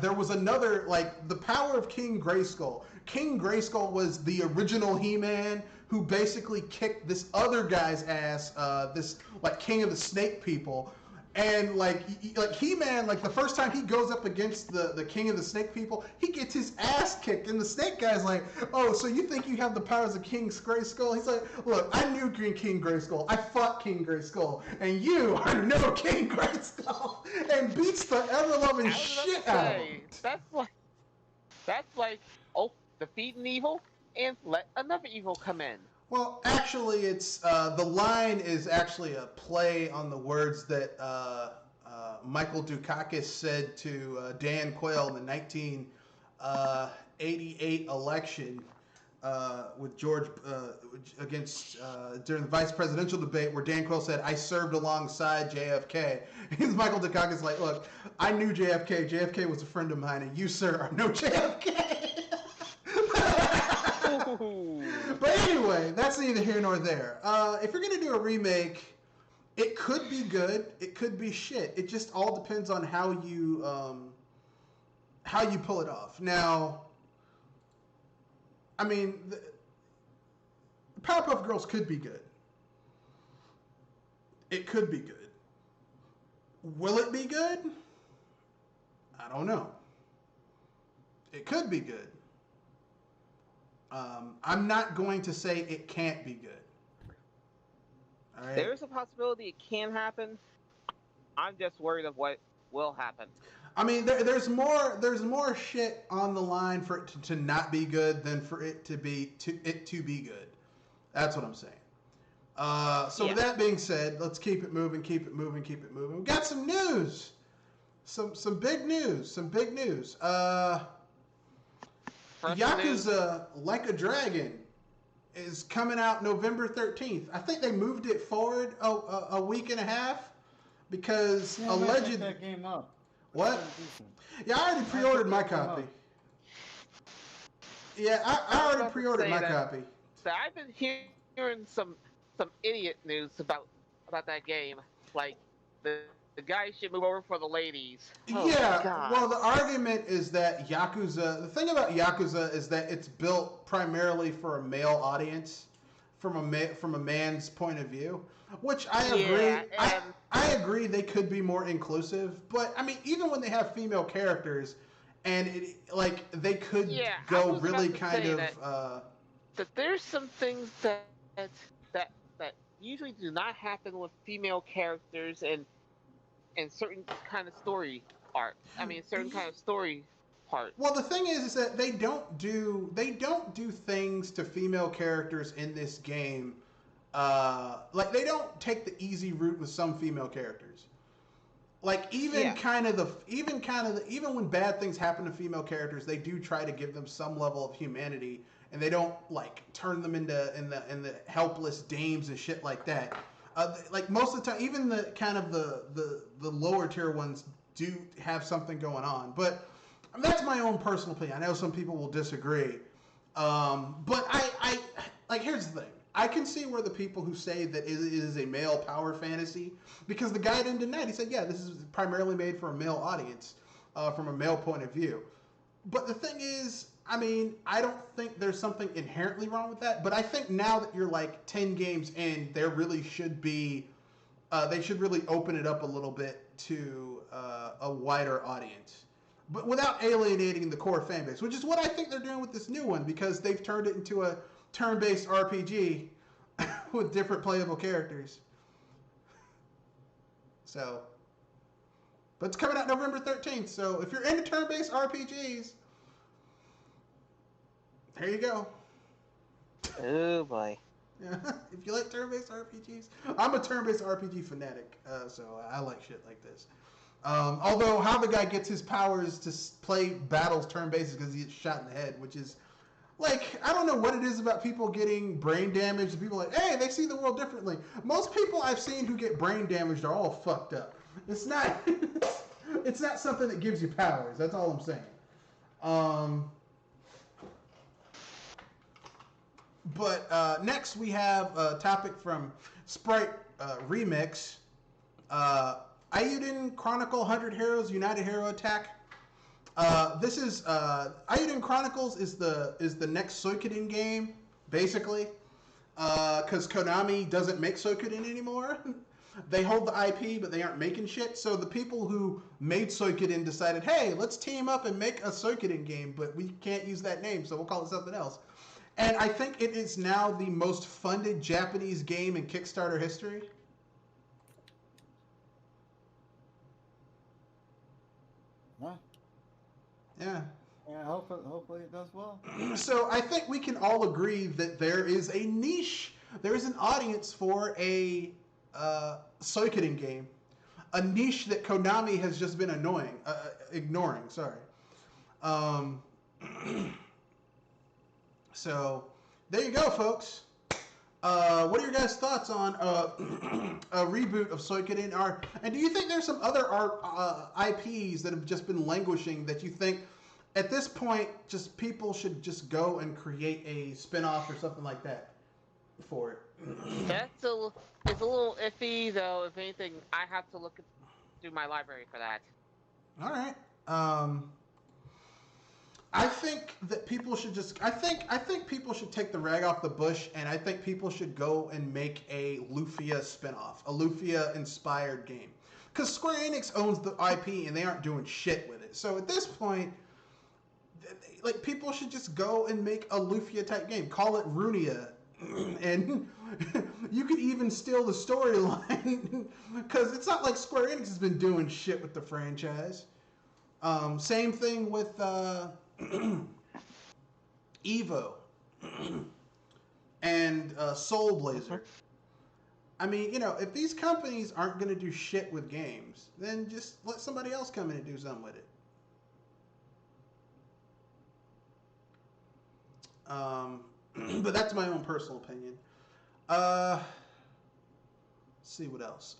there was another, like, the power of King Grayskull. King Grayskull was the original He-Man who basically kicked this other guy's ass, this like King of the Snake People. And like He-Man, like the first time he goes up against the King of the Snake People, he gets his ass kicked, and the Snake guy's like, "Oh, so you think you have the powers of King Grayskull?" He's like, "Look, I knew King Grayskull. I fought King Grayskull, and you are no King Grayskull," and beats the ever-loving shit out of him. That's like, oh, defeating evil and let another evil come in. Well, actually, it's the line is actually a play on the words that Michael Dukakis said to Dan Quayle in the 1988 election with George against during the vice presidential debate, where Dan Quayle said, "I served alongside JFK." And Michael Dukakis like, "Look, I knew JFK. JFK was a friend of mine, and you, sir, are no JFK." But anyway, that's neither here nor there. If you're going to do a remake, it could be good. It could be shit. It just all depends on how you pull it off. Now, I mean, the Powerpuff Girls could be good. It could be good. Will it be good? I don't know. It could be good. I'm not going to say it can't be good. All right? There's a possibility it can happen. I'm just worried of what will happen. I mean, there's more shit on the line for it to not be good than for it to be good. That's what I'm saying. With that being said, let's keep it moving. We got some news. Some big news. Yakuza Like a Dragon is coming out November 13th. I think they moved it forward a week and a half because alleged. That game up. What? Yeah, I already pre-ordered my copy. Yeah, I already pre-ordered my copy. So I've been hearing some idiot news about that game, like the guys should move over for the ladies. Oh, yeah, God. Well, the argument is that the thing about Yakuza is that it's built primarily for a male audience, from a man's point of view, which I agree. Yeah, I agree they could be more inclusive, but I mean, even when they have female characters, and they could go really kind of. That there's some things that usually do not happen with female characters and certain kind of story art. I mean, certain kind of story part. Well, the thing is that they don't do things to female characters in this game. They don't take the easy route with some female characters. Like even when bad things happen to female characters, they do try to give them some level of humanity, and they don't like turn them into the helpless dames and shit like that. Most of the time, even the kind of the lower tier ones do have something going on. But that's my own personal opinion. I know some people will disagree. But I here's the thing. I can see where the people who say that it is a male power fantasy, because the guy didn't deny it. He said, yeah, this is primarily made for a male audience, from a male point of view. But the thing is, I mean, I don't think there's something inherently wrong with that, but I think now that you're like 10 games in, there really should be, they should really open it up a little bit to a wider audience, but without alienating the core fan base, which is what I think they're doing with this new one, because they've turned it into a turn-based RPG with different playable characters. So, but it's coming out November 13th, so if you're into turn-based RPGs, there you go. Oh boy. Yeah, if you like turn-based RPGs, I'm a turn-based RPG fanatic, so I like shit like this. Although how the guy gets his powers to play battles turn-based is because he gets shot in the head, which is like, I don't know what it is about people getting brain damage. And people are like, hey, they see the world differently. Most people I've seen who get brain damaged are all fucked up. It's not, it's not something that gives you powers. That's all I'm saying. But next we have a topic from Sprite Remix. Ayuden Chronicle 100 Heroes United Hero Attack. This is Ayuden Chronicles is the next Suikoden game, basically, because Konami doesn't make Suikoden anymore. They hold the IP, but they aren't making shit. So the people who made Suikoden decided, hey, let's team up and make a Suikoden game, but we can't use that name, so we'll call it something else. And I think it is now the most funded Japanese game in Kickstarter history. What? Yeah. Yeah, hopefully it does well. So I think we can all agree that there is a niche, there is an audience for a Suikoden game. A niche that Konami has just been ignoring, sorry. So there you go, folks. What are your guys' thoughts on a reboot of Suikoden? And do you think there's some other IPs that have just been languishing that you think at this point just people should just go and create a spin-off or something like that for it? It's a little iffy, though. If anything, I have to look through my library for that. All right. I think that people should just. I think people should take the rag off the bush, and I think people should go and make a Lufia spinoff, a Lufia-inspired game, because Square Enix owns the IP and they aren't doing shit with it. So at this point, like, people should just go and make a Lufia type game. Call it Runia, and you could even steal the storyline, because it's not like Square Enix has been doing shit with the franchise. Same thing with Evo and Soul Blazer. I mean, you know, if these companies aren't going to do shit with games, then just let somebody else come in and do something with it. But that's my own personal opinion. Let's see what else.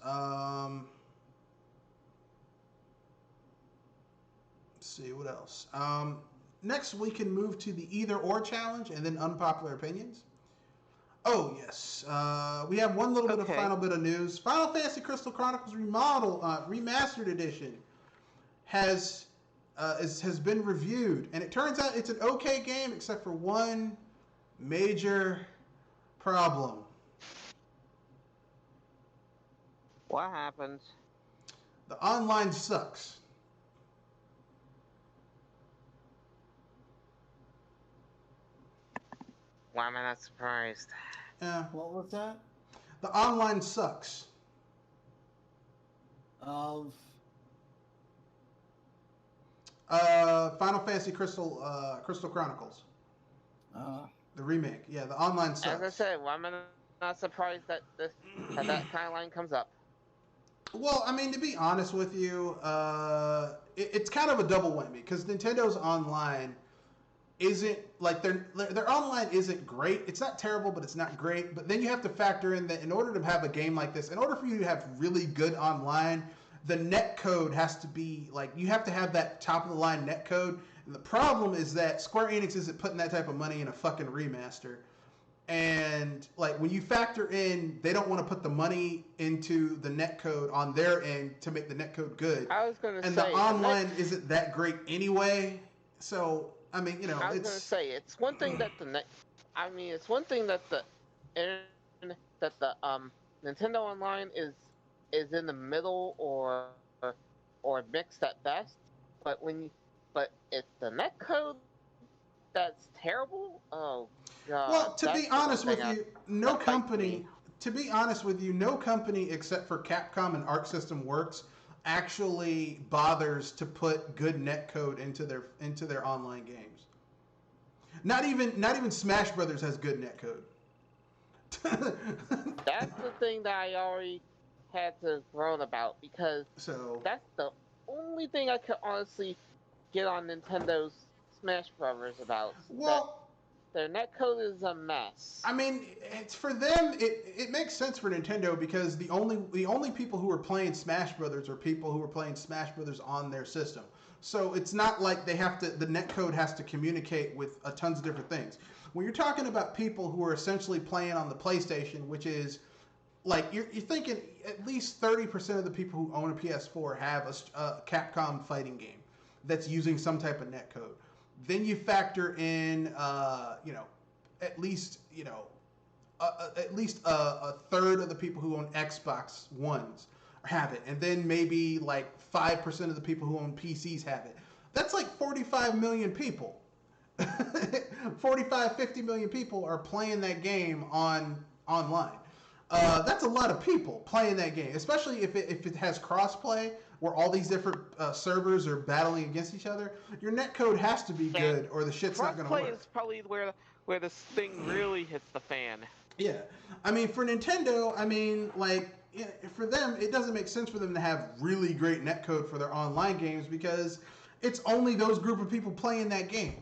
Next, we can move to the either or challenge and then unpopular opinions. Oh, yes. We have one little bit of final bit of news. Final Fantasy Crystal Chronicles Remastered Edition has been reviewed, and it turns out it's an okay game except for one major problem. What happened? The online sucks. Why am I not surprised? Yeah. What was that? The online sucks. Of Final Fantasy Crystal Chronicles. The remake. Yeah, the online sucks. As I said, why am I not surprised that that kind of line comes up? Well, I mean, to be honest with you, it's kind of a double whammy, because Nintendo's online isn't, like, their online isn't great. It's not terrible, but it's not great. But then you have to factor in that in order to have a game like this, in order for you to have really good online, the net code has to be, like, you have to have that top of the line net code. And the problem is that Square Enix isn't putting that type of money in a fucking remaster. And, like, when you factor in, they don't want to put the money into the net code on their end to make the net code good. I was going to say, and the online isn't that great anyway. So I mean, I was gonna say it's one thing that it's one thing that the Nintendo Online is in the middle or mixed at best. But but it's the netcode that's terrible. Oh god, well, to that's be the one honest thing with you, no that bites me. company. To be honest with you, no company except for Capcom and Arc System Works actually bothers to put good netcode into their online games. Not even Smash Brothers has good netcode. That's the thing that I already had to groan about because So, that's the only thing I could honestly get on Nintendo's Smash Brothers about. That well, their netcode is a mess. I mean, it's for them. It makes sense for Nintendo because the only people who are playing Smash Brothers are people who are playing Smash Brothers on their system. So it's not like they have to. The netcode has to communicate with a tons of different things. When you're talking about people who are essentially playing on the PlayStation, which is like you're thinking at least 30% of the people who own a PS4 have a Capcom fighting game that's using some type of netcode. Then you factor in, at least a third of the people who own Xbox Ones have it, and then maybe like 5% of the people who own PCs have it. That's like 45 million people. 45, 50 million people are playing that game online. That's a lot of people playing that game, especially if it has crossplay where all these different servers are battling against each other. Your netcode has to be good, or the shit's not going to work. Crossplay is probably where this thing really hits the fan. Yeah, I mean, for Nintendo, I mean, like, for them, it doesn't make sense for them to have really great netcode for their online games because it's only those group of people playing that game.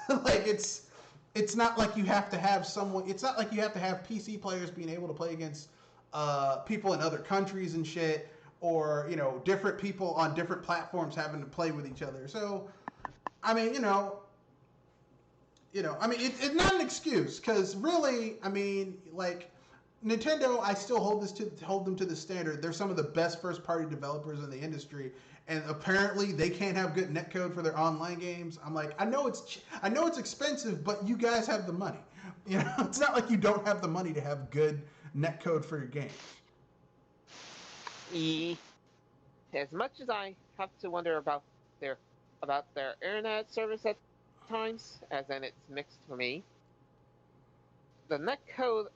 Like, it's not like you have to have someone. It's not like you have to have PC players being able to play against people in other countries and shit, or different people on different platforms having to play with each other. So, I mean, I mean, it's not an excuse because really, I mean, like Nintendo, I still hold them to the standard. They're some of the best first party developers in the industry, and apparently they can't have good netcode for their online games. I'm like, I know it's expensive, but you guys have the money. It's not like you don't have the money to have good netcode for your games. As much as I have to wonder their their internet service at times, as in it's mixed for me, the netcode,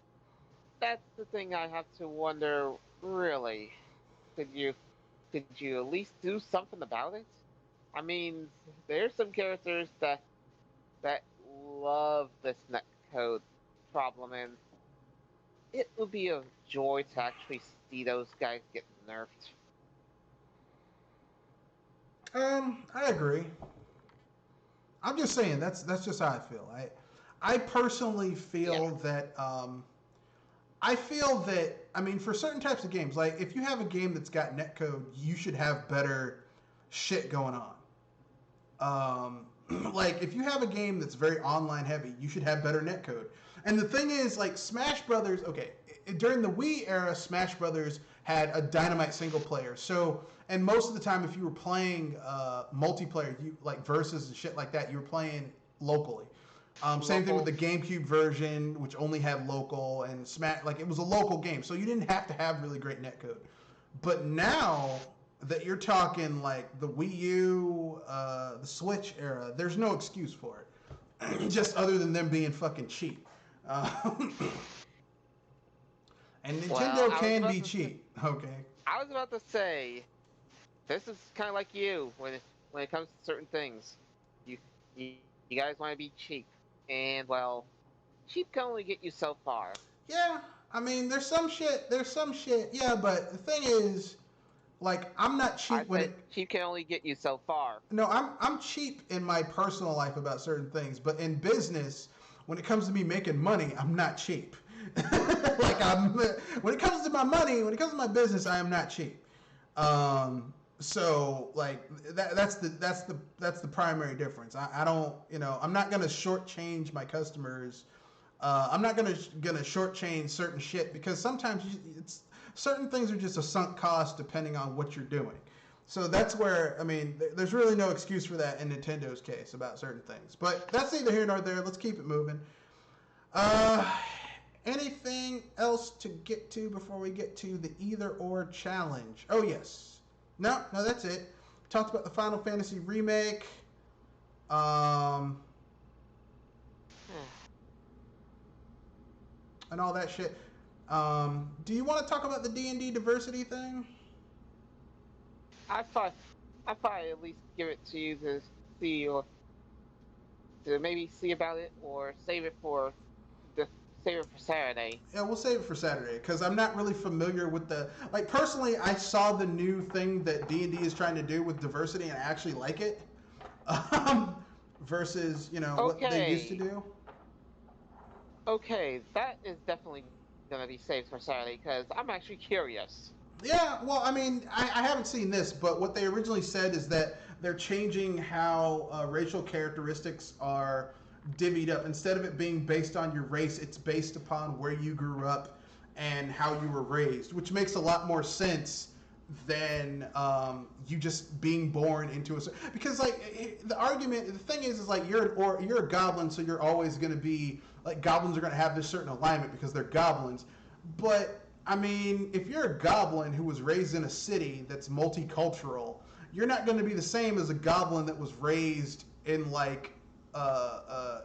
that's the thing I have to wonder. Really, could you at least do something about it? I mean, there's some characters that love this netcode problem, and it would be a joy to actually see those guys get nerfed. I agree. I'm just saying that's just how I feel. I personally feel that I mean for certain types of games, like if you have a game that's got netcode, you should have better shit going on. Like if you have a game that's very online heavy, you should have better netcode. And the thing is, like Smash Brothers, okay, during the Wii era, Smash Brothers had a dynamite single player. So, and most of the time, if you were playing multiplayer, you like versus and shit like that, you were playing locally. Same thing with the GameCube version, which only had local and Smash. Like it was a local game, so you didn't have to have really great netcode. But now that you're talking like the Wii U, the Switch era, there's no excuse for it, just other than them being fucking cheap. And Nintendo can be cheap. Okay. I was about to say, this is kind of like you when it comes to certain things. You you, you guys want to be cheap, and well, cheap can only get you so far. Yeah, I mean, there's some shit. Yeah, but the thing is, like, I'm not cheap when it. Cheap can only get you so far. No, I'm cheap in my personal life about certain things, but in business, when it comes to me making money, I'm not cheap. Like when it comes to my money, when it comes to my business, I am not cheap. So like that's the primary difference. I don't, I'm not gonna shortchange my customers. I'm not gonna shortchange certain shit because sometimes certain things are just a sunk cost depending on what you're doing. So that's where, I mean, there's really no excuse for that in Nintendo's case about certain things. But that's neither here nor there. Let's keep it moving. Anything else to get to before we get to the either or challenge? Oh, yes. No, that's it. Talked about the Final Fantasy remake. And all that shit. Do you want to talk about the D&D diversity thing? I thought at least give it to you to see, or to maybe see about it, or save it for Saturday. Yeah, we'll save it for Saturday because I'm not really familiar with the, like, personally, I saw the new thing that D&D is trying to do with diversity and I actually like it. Versus, what they used to do. Okay, that is definitely gonna be saved for Saturday because I'm actually curious. Yeah, well, I mean, I haven't seen this, but what they originally said is that they're changing how racial characteristics are divvied up. Instead of it being based on your race, it's based upon where you grew up and how you were raised, which makes a lot more sense than you just being born into a... Because, like, the thing is like, you're a goblin, so you're always going to be... Like, goblins are going to have this certain alignment because they're goblins. But... I mean, if you're a goblin who was raised in a city that's multicultural, you're not going to be the same as a goblin that was raised in, like, a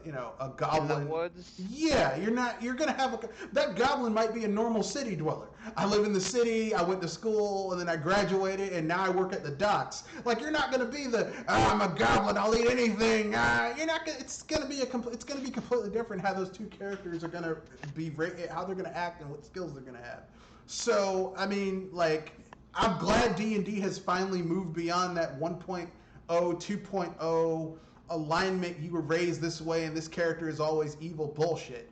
goblin. In the woods? Yeah, you're not. You're going to have that goblin might be a normal city dweller. I live in the city. I went to school, and then I graduated, and now I work at the docks. Like, you're not going to be I'm a goblin. I'll eat anything. You're not. It's going to be completely different how those two characters are going to be, how they're going to act, and what skills they're going to have. So, I mean, like, I'm glad D&D has finally moved beyond that 1.0, 2.0 alignment. You were raised this way, and this character is always evil bullshit.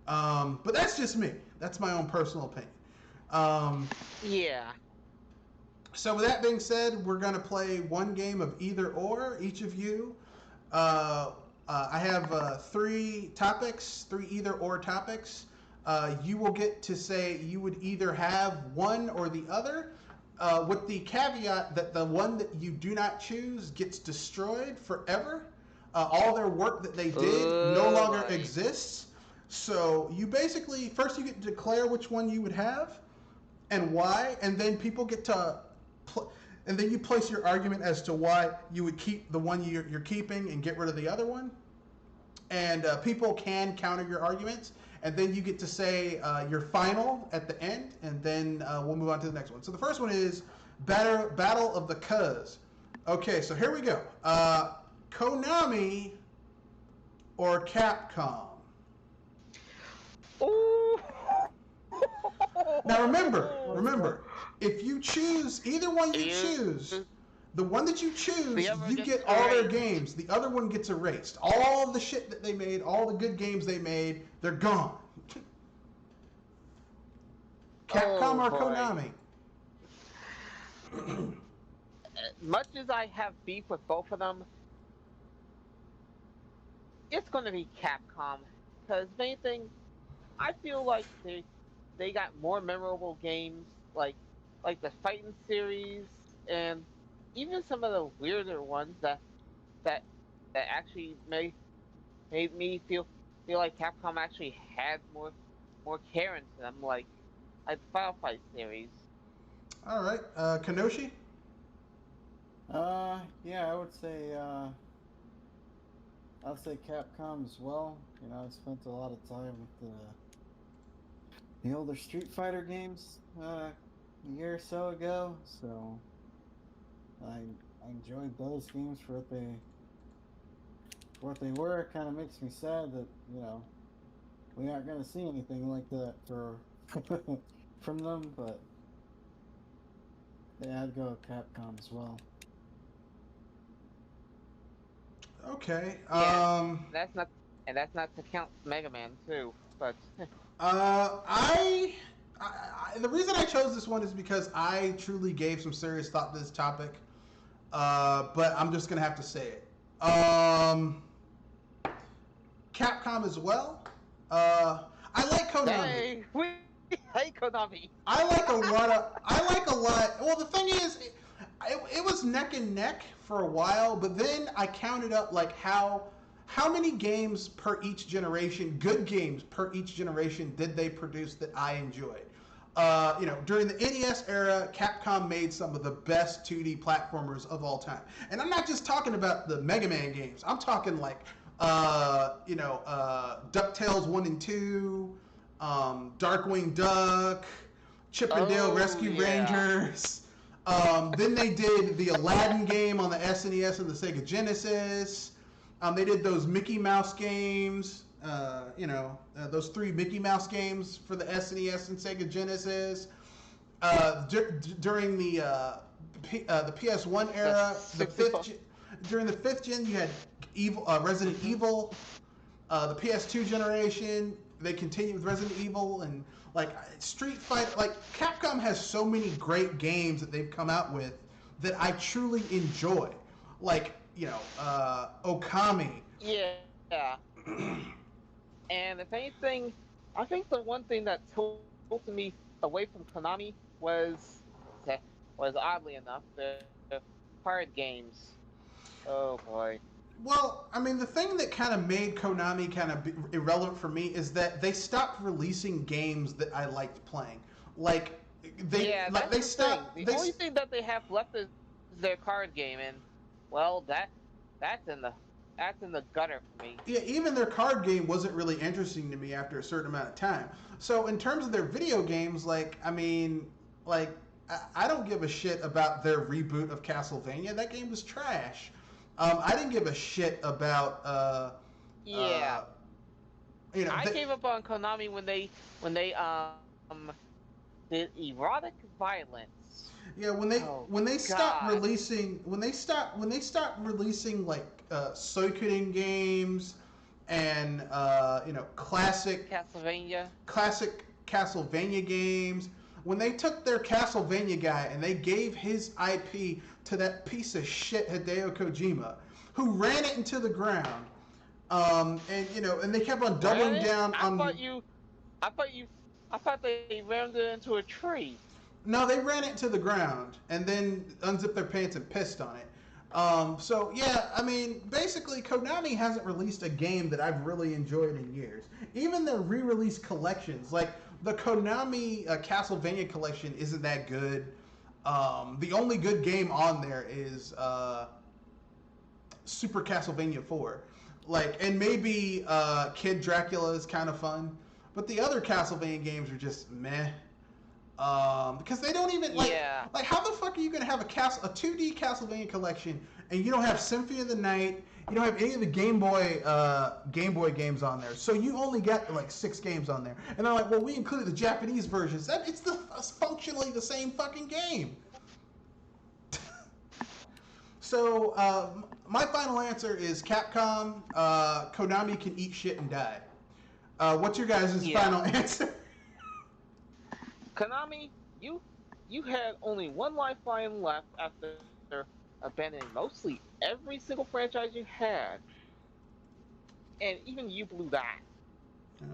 But that's just me. That's my own personal opinion. Yeah. So with that being said, we're going to play one game of either or, each of you. I have three either or topics. You will get to say you would either have one or the other, with the caveat that the one that you do not choose gets destroyed forever. All their work that they did no longer exists. So you basically, first you get to declare which one you would have and why, and then people get to, and then you place your argument as to why you would keep the one you're keeping and get rid of the other one. And people can counter your arguments, and then you get to say your final at the end, and then we'll move on to the next one. So the first one is Battle of the Cuz. Okay, so here we go. Konami or Capcom? Ooh. Now remember, if you choose either one you choose, the one that you choose, you get all their games. The other one gets erased. All the shit that they made, all the good games they made, they're gone. Capcom or Konami? Much as I have beef with both of them, it's going to be Capcom. Because main thing, I feel like they got more memorable games, like the fighting series, and even some of the weirder ones that actually made me feel like Capcom actually had more care into them, like the Final Fight series. All right, Kanoshi? Yeah, I would say Capcom as well. You know, I spent a lot of time with the older Street Fighter games a year or so ago, so I enjoyed those games for what they were. It kind of makes me sad that, you know, we aren't going to see anything like that from them, but yeah, I'd go with Capcom as well. Okay. Yeah, that's not to count Mega Man too, but the reason I chose this one is because I truly gave some serious thought to this topic. But I'm just gonna have to say it. Capcom as well. I like Konami. Hey, we hate Konami. I like a lot. Well, the thing is, it was neck and neck for a while, but then I counted up like how many games per each generation, good games per each generation, did they produce that I enjoyed. During the NES era, Capcom made some of the best 2D platformers of all time. And I'm not just talking about the Mega Man games. I'm talking like, DuckTales 1 and 2, Darkwing Duck, Chip and Dale Rescue Rangers. Then they did the Aladdin game on the SNES and the Sega Genesis. They did those Mickey Mouse games. Those 3 Mickey Mouse games for the SNES and Sega Genesis. During the PS1 era, during the 5th gen, you had Resident Evil. The PS2 generation, they continued with Resident Evil and like Street Fighter. Like Capcom has so many great games that they've come out with that I truly enjoy. Like Okami. Yeah. And if anything, I think the one thing that tilted me away from Konami was oddly enough the card games. Oh boy. Well, I mean, the thing that kind of made Konami kind of irrelevant for me is that they stopped releasing games that I liked playing. Like they stopped. The only thing that they have left is their card game, and well, that's in the gutter for me. Yeah, even their card game wasn't really interesting to me after a certain amount of time. So in terms of their video games, I don't give a shit about their reboot of Castlevania. That game was trash. I didn't give a shit about. I gave up on Konami when they did erotic violence. Yeah, when they stopped releasing like Suikoden games and classic Castlevania games. When they took their Castlevania guy and they gave his IP to that piece of shit Hideo Kojima, who ran it into the ground, and they kept on doubling down on. I thought they rammed it into a tree. No, they ran it to the ground and then unzipped their pants and pissed on it. Basically, Konami hasn't released a game that I've really enjoyed in years. Even their re-release collections, like the Konami Castlevania collection, isn't that good. The only good game on there is Super Castlevania 4. And maybe Kid Dracula is kind of fun, but the other Castlevania games are just meh. Because they don't even like how the fuck are you gonna have a 2D Castlevania collection and you don't have Symphony of the Night, you don't have any of the Game Boy games on there, so you only got 6 games on there, and they're like, well, we included the Japanese versions. It's functionally the same fucking game. So my final answer is Capcom. Konami can eat shit and die. What's your guys' final answer? Konami, you had only one lifeline left after abandoning mostly every single franchise you had, and even you blew that. Yeah.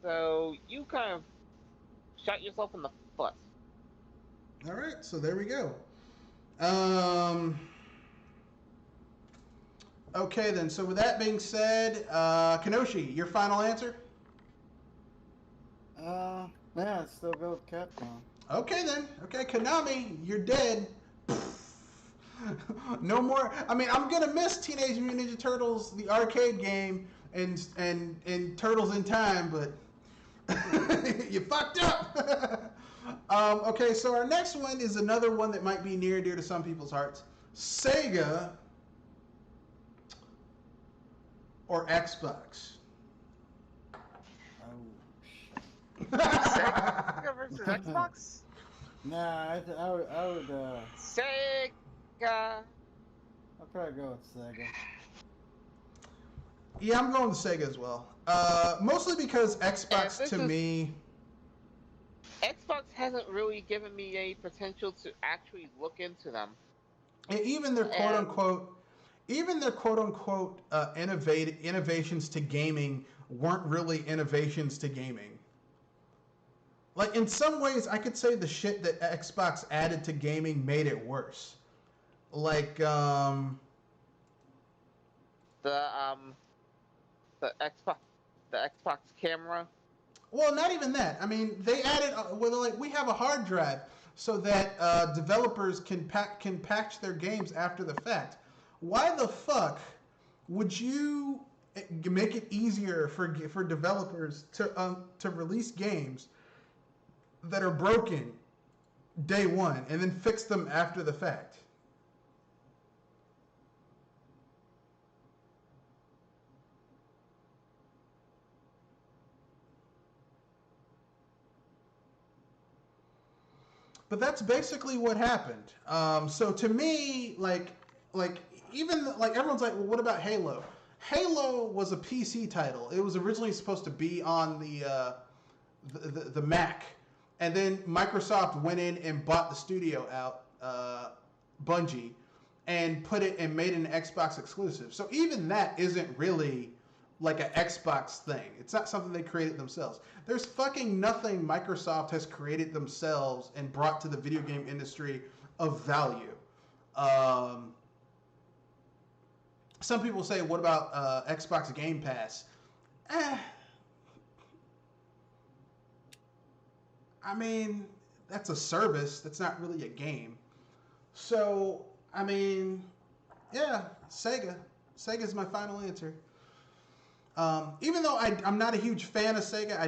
So you kind of shot yourself in the foot. All right, so there we go. Okay then. So with that being said, Kenoshi, your final answer? Yeah, I'd still go with Capcom. Okay then. Okay, Konami, you're dead. No more. I mean, I'm gonna miss Teenage Mutant Ninja Turtles, the arcade game, and Turtles in Time, but you fucked up. Okay, so our next one is another one that might be near and dear to some people's hearts: Sega or Xbox. Sega versus Xbox? Nah, I would. Sega. I'll probably go with Sega. Yeah, I'm going with Sega as well. Mostly because Xbox Xbox hasn't really given me a potential to actually look into them. And even their quote unquote innovations to gaming weren't really innovations to gaming. In some ways, I could say the shit that Xbox added to gaming made it worse. like The um the Xbox camera. well, not even that. I mean, they added well, like we have a hard drive so that developers can patch their games after the fact. Why the fuck would you make it easier for developers to release games that are broken day one and then fix them after the fact? But that's basically what happened. So to me, like even like everyone's like, well, what about Halo? Halo was a PC title. It was originally supposed to be on the Mac, and then Microsoft went in and bought the studio out, Bungie, and put it and made it an Xbox exclusive. So even that isn't really like an Xbox thing. It's not something they created themselves. There's fucking nothing Microsoft has created themselves and brought to the video game industry of value. Some people say, what about Xbox Game Pass? Eh, I mean, that's a service. That's not really a game. So, I mean, yeah, Sega. Sega's my final answer. Even though I'm not a huge fan of Sega,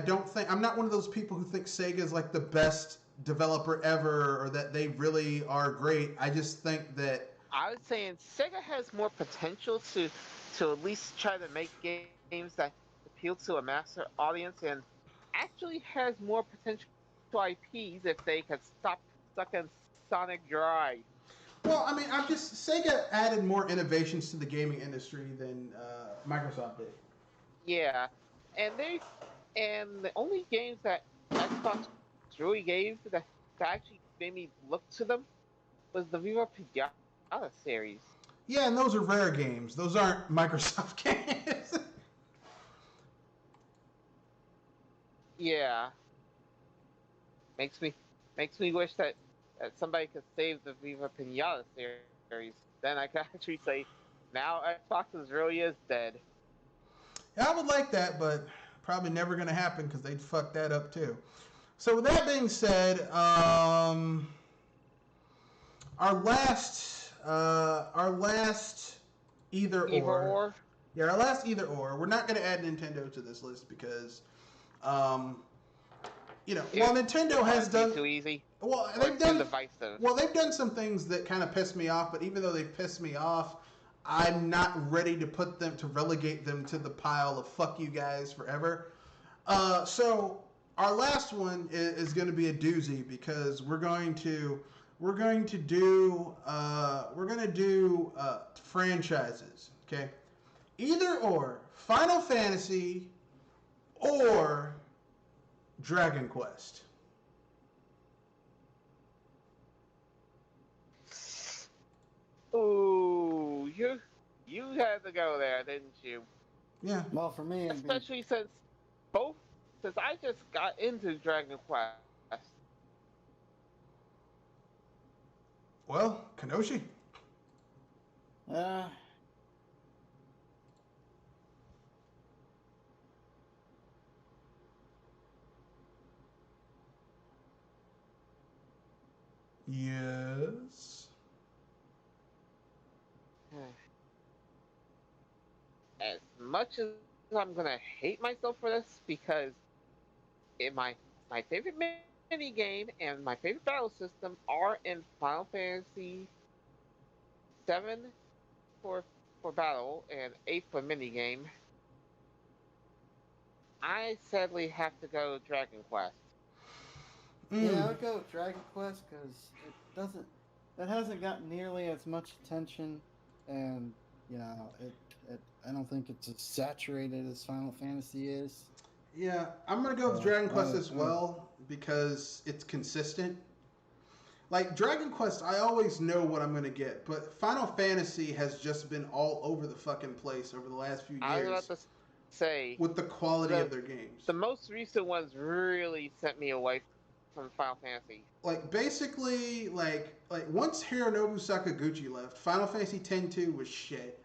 I'm not one of those people who think Sega is like the best developer ever or that they really are great. I just think that I was saying Sega has more potential to at least try to make games that appeal to a master audience, and actually has more potential IPs if they could stop sucking Sonic dry. well, I mean, I'm just Sega added more innovations to the gaming industry than Microsoft did. Yeah, and the only games that Xbox really gave that actually made me look to them was the Viva Pinata series. Yeah, and those are rare games. Those aren't Microsoft games. Yeah, makes me wish that somebody could save the Viva Pinata series. Then I could actually say, now Xbox really is dead. Yeah, I would like that, but probably never going to happen because they'd fuck that up too. So with that being said, our last either Either or. or. Yeah, our last either or. We're not going to add Nintendo to this list because, um, while Nintendo has done too easy. well, Or they've too done divisive. well, they've done some things that kind of piss me off. But even though they piss me off, I'm not ready to put them to relegate them to the pile of fuck you guys forever. So our last one is going to be a doozy because we're going to do franchises. Okay, either or Final Fantasy or Dragon Quest. Ooh, you had to go there, didn't you? Yeah. Well, for me, it'd be Especially both since I just got into Dragon Quest. Well, Kanoshi. uh, Yes. As much as I'm gonna hate myself for this, because in my favorite mini game and my favorite battle system are in Final Fantasy VII for battle and 8 for mini game, I sadly have to go Dragon Quest. yeah, I'd go with Dragon Quest because it hasn't got nearly as much attention, and I don't think it's as saturated as Final Fantasy is. Yeah, I'm gonna go with Dragon Quest as well because it's consistent. Like Dragon Quest, I always know what I'm gonna get, but Final Fantasy has just been all over the fucking place over the last few I was years about to say with the quality of their games. the most recent ones really sent me away from Final Fantasy? Like basically, like once Hironobu Sakaguchi left, Final Fantasy X-2 was shit.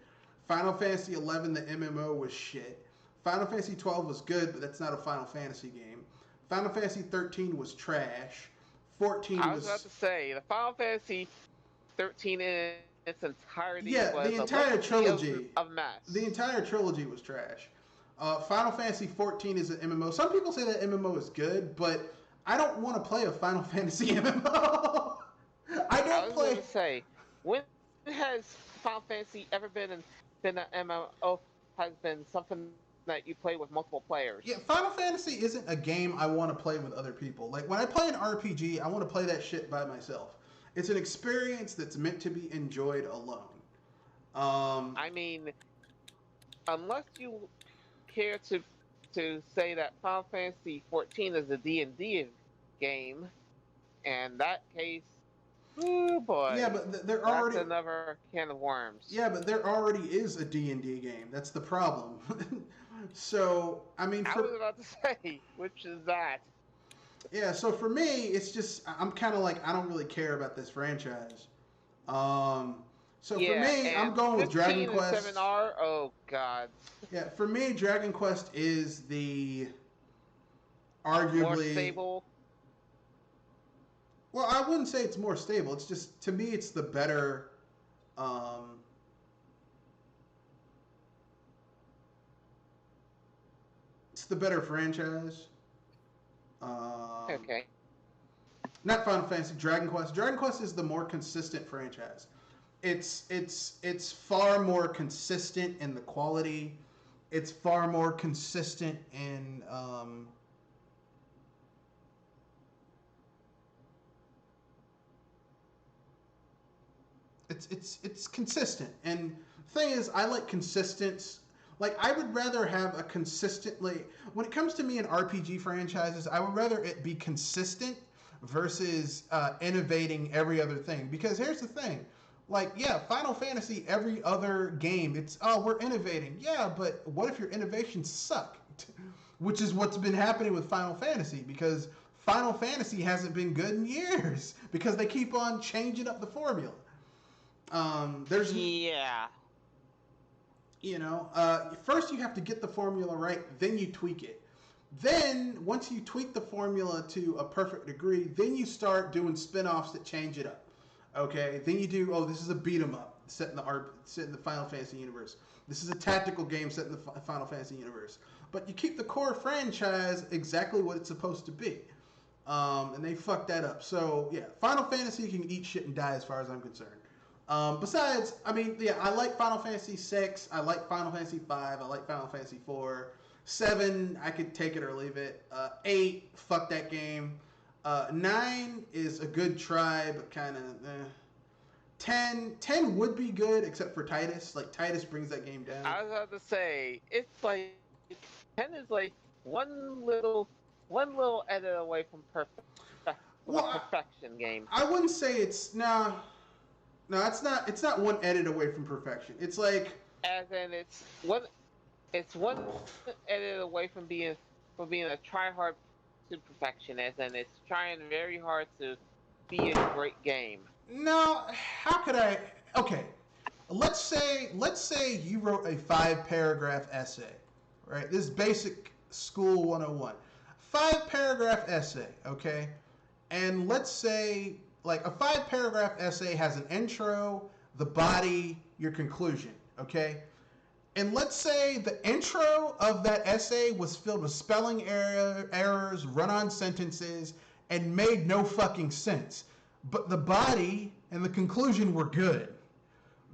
Final Fantasy 11, the MMO, was shit. Final Fantasy 12 was good, but that's not a Final Fantasy game. Final Fantasy 13 was trash. 14 I was about to say the Final Fantasy 13 in its entirety yeah, was the a entire legacy trilogy. of mess. The entire trilogy was trash. Final Fantasy 14 is an MMO. Some people say that MMO is good, but I don't want to play a Final Fantasy MMO. I don't was play. going to say, when has Final Fantasy ever been an MMO? Has been something that you play with multiple players? Yeah, Final Fantasy isn't a game I want to play with other people. Like when I play an RPG, I want to play that shit by myself. It's an experience that's meant to be enjoyed alone. I mean, unless you care to say that Final Fantasy 14 is a D&D game, in that case, oh boy. Yeah, but there that's already another can of worms. Yeah, but there already is a D&D game. That's the problem. So, I mean, I was about to say, which is that? Yeah, so for me, it's just I'm kind of like I don't really care about this franchise. So for me, I'm going with Dragon Quest. 7R, oh god. Yeah, for me, Dragon Quest is the arguably more stable. Well, I wouldn't say it's more stable. It's just to me, it's the better. It's the better franchise. Okay. Not Final Fantasy, Dragon Quest. Dragon Quest is the more consistent franchise. It's far more consistent in the quality. It's far more consistent in it's consistent. And the thing is, I like consistence. Like I would rather have a consistently when it comes to me in RPG franchises, I would rather it be consistent versus innovating every other thing. Because here's the thing. Like, yeah, Final Fantasy, every other game, it's, oh, we're innovating. Yeah, but what if your innovations suck? Which is what's been happening with Final Fantasy, because Final Fantasy hasn't been good in years, because they keep on changing up the formula. There's... Yeah. You know, first you have to get the formula right, then you tweak it. Then, once you tweak the formula to a perfect degree, then you start doing spin-offs that change it up. Okay, then you do, oh, this is a beat 'em up set in the Final Fantasy universe. This is a tactical game set in the Final Fantasy universe. But you keep the core franchise exactly what it's supposed to be. And they fucked that up. So, yeah, Final Fantasy can eat shit and die as far as I'm concerned. Besides, I mean, yeah, I like Final Fantasy 6, I like Final Fantasy 5, I like Final Fantasy 4. 7, I could take it or leave it. 8, fuck that game. 9 is a good try, but kind of 10 would be good, except for Titus. Like, Titus brings that game down. I was about to say, it's like, 10 is like one little edit away from perfection game. I wouldn't say it's, no, it's not one edit away from perfection. It's like... As in, it's one edit away from being a try-hard to perfection, as in it's trying very hard to be a great game. No, how could I? Okay, let's say you wrote a 5-paragraph essay, right? This is basic school 101. 5-paragraph essay, okay? And let's say like a 5-paragraph essay has an intro, the body, your conclusion, okay? And let's say the intro of that essay was filled with spelling errors, run-on sentences, and made no fucking sense. But the body and the conclusion were good.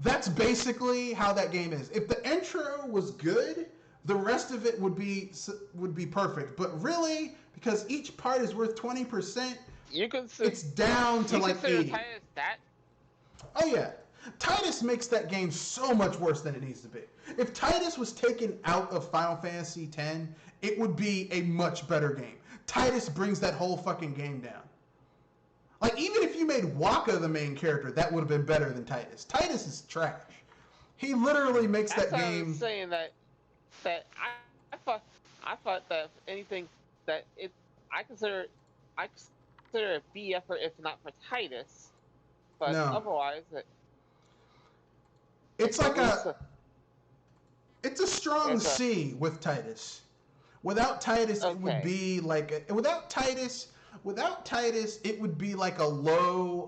That's basically how that game is. If the intro was good, the rest of it would be perfect. But really, because each part is worth 20%, it's down to like 80. Titus that? Oh yeah. Titus makes that game so much worse than it needs to be. If Titus was taken out of Final Fantasy X, it would be a much better game. Titus brings that whole fucking game down. Like, even if you made Waka the main character, that would have been better than Titus. Titus is trash. He literally makes that game... I was saying that I thought that anything that I consider consider it a B effort if not for Titus, but No, otherwise, it's it's at like least it's a strong it's a C with Titus. Without Titus, it would okay. be like without Titus, it would be like a low,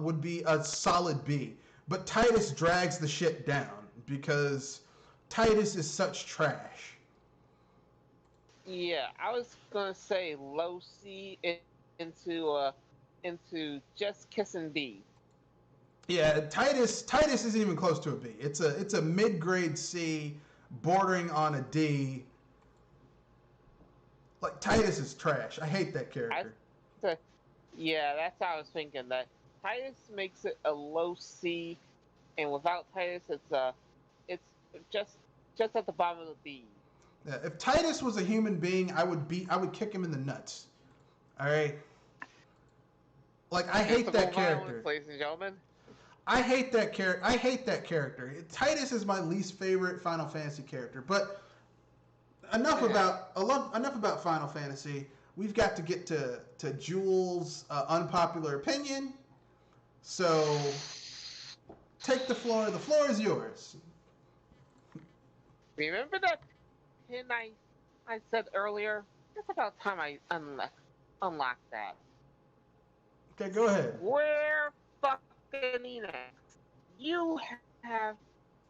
would be a solid B. But Titus drags the shit down because Titus is such trash. Yeah, I was gonna say low C into just kissing B. Yeah, Titus isn't even close to a B. It's a mid grade C, bordering on a D. Like Titus is trash. I hate that I character. yeah, that's how I was thinking. That Titus makes it a low C, and without Titus, it's just just at the bottom of the B. Yeah, if Titus was a human being, I would kick him in the nuts. All right. Like I hate Physical that violence, character. ladies and gentlemen. I hate that character. I hate that character. Titus is my least favorite Final Fantasy character. But enough about Final Fantasy. We've got to get to Jules' unpopular opinion. So take the floor. The floor is yours. Remember that pin I said earlier? It's about time I unlocked that. Okay, go ahead. Square fucking Enix. You have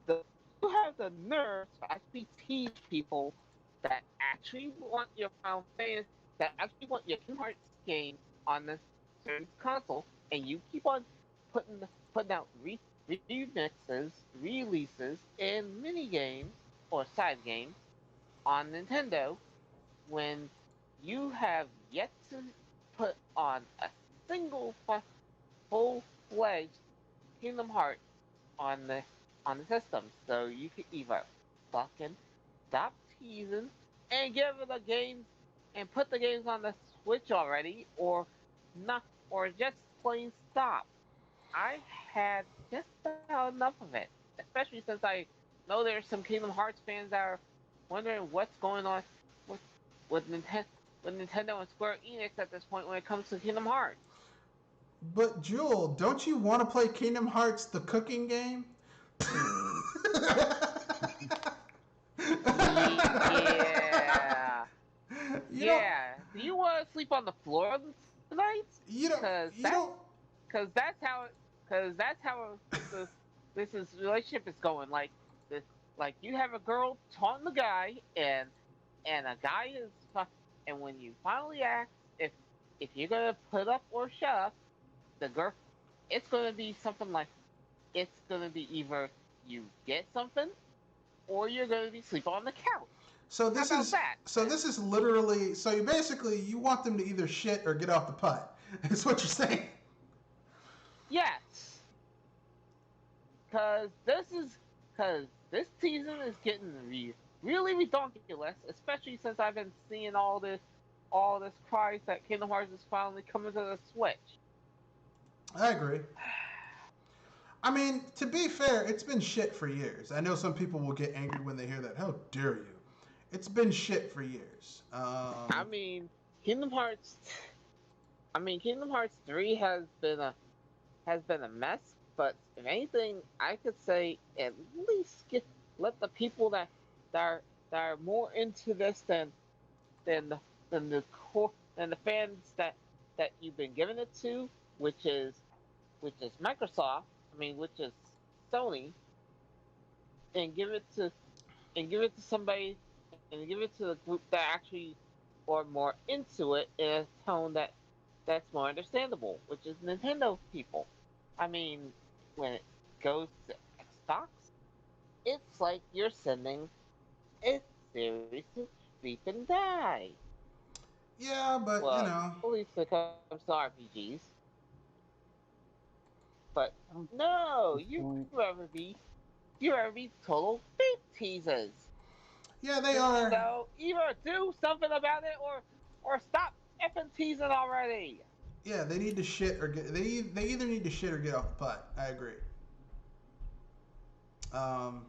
the you have the nerve to actually teach people that actually want your Final Fantasy, that actually want your Kingdom Hearts game on this certain console, and you keep on putting out remixes, releases, and mini games or side games on Nintendo when you have yet to put on a single full-fledged Kingdom Hearts on the system. So you could either fucking stop teasing and give it the games and put the games on the Switch already, or not, or just plain stop. I had just about enough of it, especially since I know there's some Kingdom Hearts fans that are wondering what's going on with with Nintendo with Nintendo and Square Enix at this point when it comes to Kingdom Hearts. But Jewel, don't you want to play Kingdom Hearts, the cooking game? Yeah. you don't. Yeah. Do you want to sleep on the floor tonight? You don't. Cause You that's don't. cause that's how this this relationship is going. This, like you have a girl taunting the guy, and a guy is and when you finally ask if you're gonna put up or shut up, the girl, it's gonna be something like it's gonna be either you get something or you're gonna be sleeping on the couch. So How this about is. that? So this is literally. So you basically you want them to either shit or get off the pot. That's what you're saying. Yes, because this season is getting really ridiculous, especially since I've been seeing all this price that Kingdom Hearts is finally coming to the Switch. I agree. I mean, to be fair, it's been shit for years. I know some people will get angry when they hear that. How dare you? It's been shit for years. I mean, Kingdom Hearts. I mean, Kingdom Hearts 3 has been a mess. But if anything, I could say at least let the people that are that are more into this than the than the core than the fans that you've been giving it to, which is Microsoft. I mean, which is Sony, and give it to somebody and give it to the group that actually are more into it in a tone that's more understandable, which is Nintendo people. I mean, when it goes to Xbox, it's like you're sending a series to sleep and die. yeah, but you Well, know. at least when it comes to RPGs. But I don't no, this point. you ever be total beat teasers. Yeah, they are. So either do something about it or stop effing teasing already. Yeah, they need to shit or get. They either need to shit or get off the pot. I agree. Um,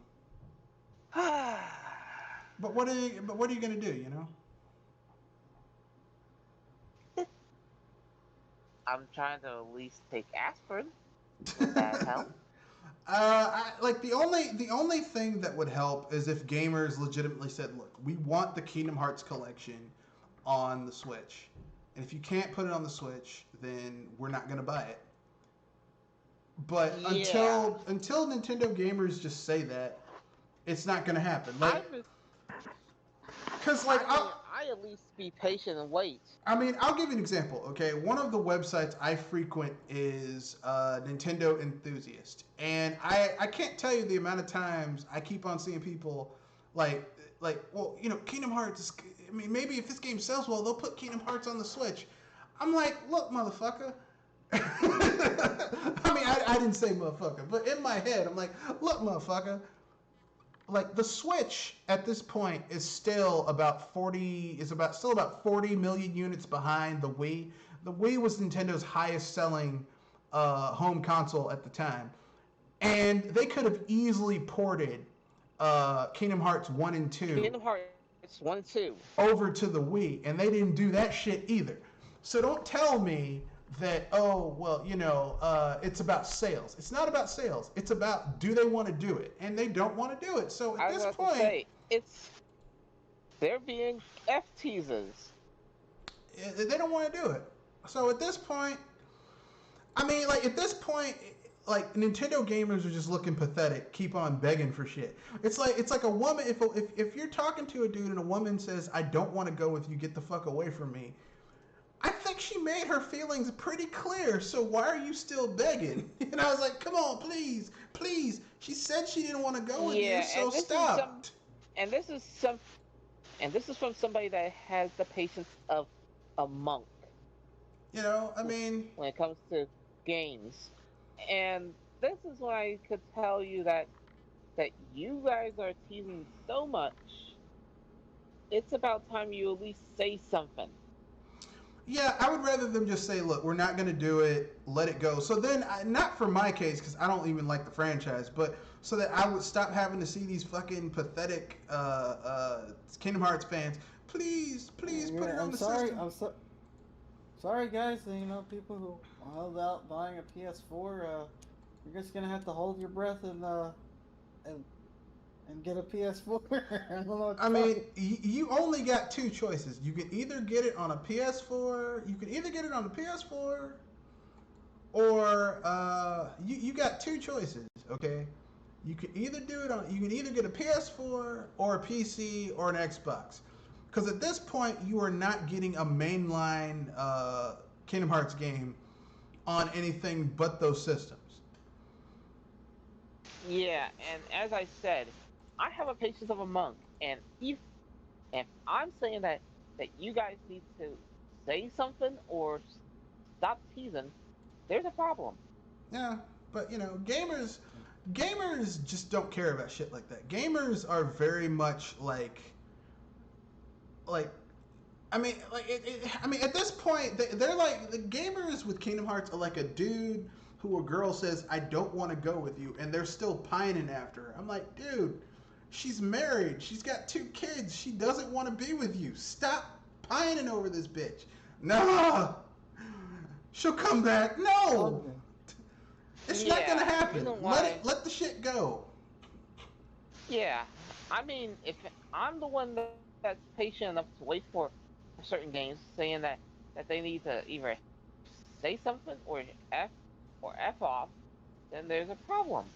but what are you gonna do? You know. I'm trying to at least take aspirin. Would that help? Like the only thing that would help is if gamers legitimately said, "Look, we want the Kingdom Hearts collection on the Switch, and if you can't put it on the Switch, then we're not gonna buy it." But Yeah. until Nintendo gamers just say that, it's not gonna happen. I Like, was, cause I like mean, I at least be patient and wait. I'll give you an example. Okay, one of the websites I frequent is Nintendo Enthusiast, and I can't tell you the amount of times I keep on seeing people like well, Kingdom Hearts. I mean, maybe if this game sells well, they'll put Kingdom Hearts on the Switch. I'm like, look, motherfucker. I mean, I didn't say motherfucker, but in my head, I'm like, look, motherfucker. Like the Switch at this point is still about 40 million units behind the Wii. The Wii was Nintendo's highest selling home console at the time, and they could have easily ported Kingdom Hearts 1 and 2 Kingdom Hearts 1 and 2. over to the Wii, and they didn't do that shit either. So don't tell me that, oh, well, it's about sales. It's not about sales. It's about, do they want to do it? And they don't want to do it. So I at was this about point, to say, they're being F teasers. they don't want to do it. So at this point, I mean, like, at this point, like, Nintendo gamers are just looking pathetic, keep on begging for shit. It's like a woman, if you're talking to a dude and a woman says, I don't want to go with you, get the fuck away from me, I think she made her feelings pretty clear, so why are you still begging? And I was like, come on, please, please. She said she didn't want to go with you, so stop. And this is some, and this is from somebody that has the patience of a monk. I mean, When it comes to games, and this is why I could tell you that you guys are teasing so much. It's about time you at least say something. yeah, I would rather them just say, look, we're not going to do it, let it go. So then, not for my case, because I don't even like the franchise, but so that I would stop having to see these fucking pathetic Kingdom Hearts fans. Please, please put it on the system. Sorry, guys. People who held out buying a PS4, you're just gonna have to hold your breath and get a PS4. I mean, you only got two choices. You can either get it on a PS4. You can either get it on a PS4, or you got two choices. Okay, you can either do it on. You can either get a PS4 or a PC or an Xbox. Because at this point, you are not getting a mainline Kingdom Hearts game on anything but those systems. Yeah, and as I said, I have a patience of a monk, and if I'm saying that you guys need to say something or stop teasing, there's a problem. Yeah, but gamers just don't care about shit like that. Gamers are very much like I mean, at this point, they're like the gamers with Kingdom Hearts are like a dude who a girl says, "I don't want to go with you," and they're still pining after her. I'm like, dude, she's married, she's got two kids, she doesn't want to be with you. Stop pining over this bitch. Nah, she'll come back. No, it's not gonna happen. Let the shit go. Yeah, I mean, if I'm the one that's patient enough to wait for certain games, saying that they need to either say something or f off, then there's a problem.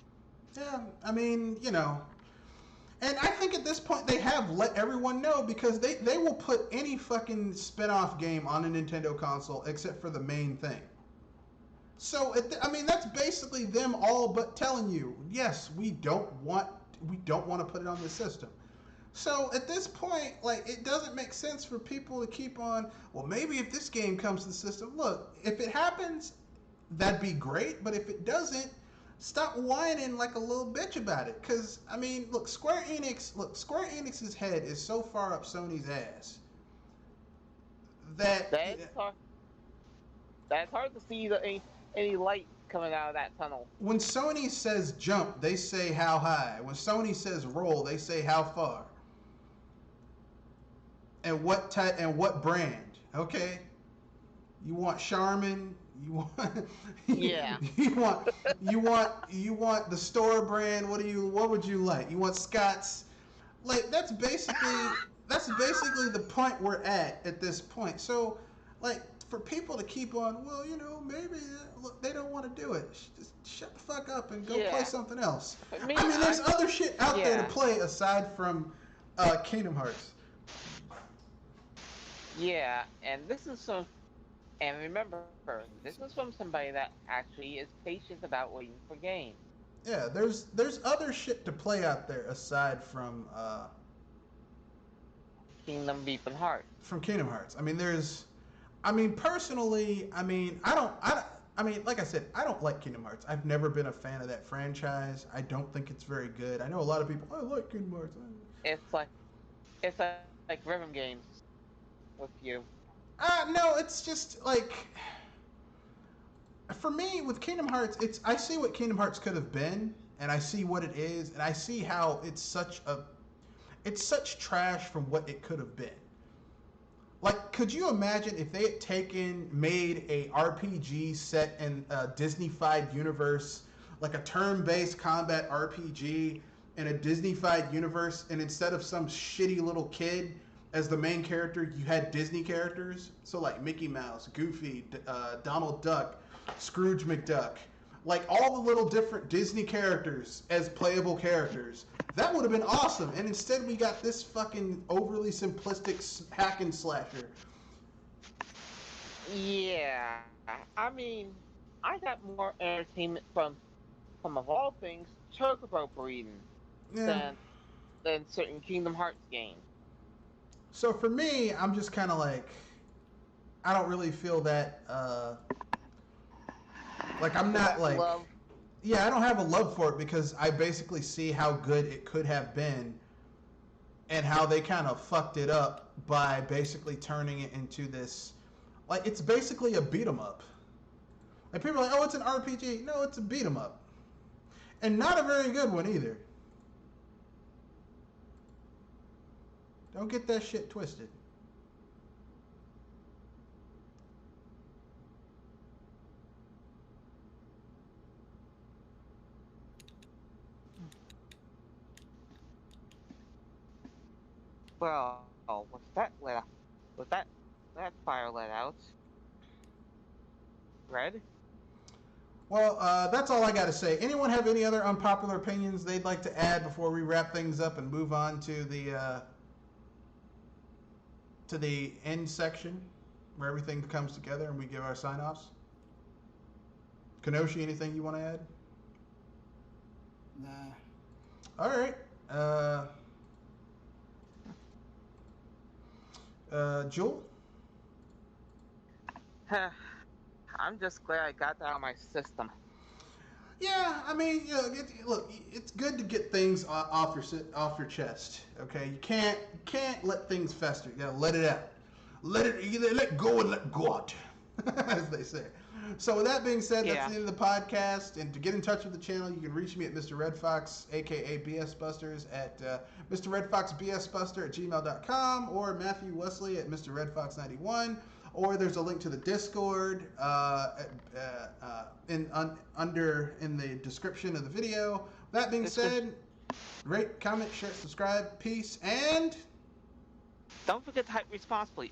Yeah, I mean, and I think at this point they have let everyone know because they will put any fucking spin-off game on a Nintendo console except for the main thing. So I mean that's basically them all but telling you, yes, we don't want to put it on the system. So at this point, like it doesn't make sense for people to keep on, well, maybe if this game comes to the system, look, if it happens, that'd be great, but if it doesn't, stop whining like a little bitch about it. Cause I mean, Square Enix's head is so far up Sony's ass that That's hard to see any light coming out of that tunnel. when Sony says jump, they say how high. When Sony says roll, they say how far. And what type and what brand? Okay, you want Charmin? You want Yeah. you want the store brand. What would you like? You want Scott's? Like that's basically the point we're at this point. So like for people to keep on, well, maybe look, they don't want to do it. Just shut the fuck up and go play Yeah. something else. I mean, I mean, there's other shit out there to yeah. play aside from Kingdom Hearts. Yeah, and this is from, and remember, this is from somebody that actually is patient about waiting for games. Yeah, there's other shit to play out there aside Kingdom Deep and Heart. from Kingdom Hearts. Personally, I mean, like I said, I don't like Kingdom Hearts. I've never been a fan of that franchise. I don't think it's very good. I know a lot of people, I like Kingdom Hearts. It's like rhythm games with you. No, it's just like for me with Kingdom Hearts, I see what Kingdom Hearts could have been, and I see what it is, and I see how it's such trash from what it could have been. Like, could you imagine if they had made a RPG set in a Disney-fied universe, like a turn-based combat RPG in a Disney-fied universe, and instead of some shitty little kid as the main character, you had Disney characters? So, like Mickey Mouse, Goofy, Donald Duck, Scrooge McDuck. Like, all the little different Disney characters as playable characters. That would have been awesome. And instead we got this fucking overly simplistic hack and slasher. Yeah, I mean, I got more entertainment from of all things, chocobo breeding Yeah. than certain Kingdom Hearts games. So for me, I'm just kind of like, I don't really feel that, like I'm not like, Love. yeah, I don't have a love for it because I basically see how good it could have been and how they kind of fucked it up by basically turning it into this, like it's basically a beat 'em up. Like people are like, oh, it's an RPG. No, it's a beat 'em up, and not a very good one either. Don't get that shit twisted. Well, what's that let out? Was that fire let out? Red? Well, that's all I got to say. Anyone have any other unpopular opinions they'd like to add before we wrap things up and move on to the end section where everything comes together and we give our sign-offs? Kenoshi, anything you want to add? Nah. All right. Jewel? I'm just glad I got that out of my system. Yeah, I mean, look, it's good to get things off your chest. Okay, you can't let things fester. You gotta let it out. Either let go and let God, as they say. So with that being said, that's the end of the podcast. And to get in touch with the channel, you can reach me at Mr. Red Fox, aka BS Busters, at Mr. Red Fox BS Buster at gmail.com, or Matthew Wesley at Mr. Red Fox 91. Or there's a link to the Discord in the description of the video. That being said, rate, comment, share, subscribe, peace, and Don't forget to hype responsibly.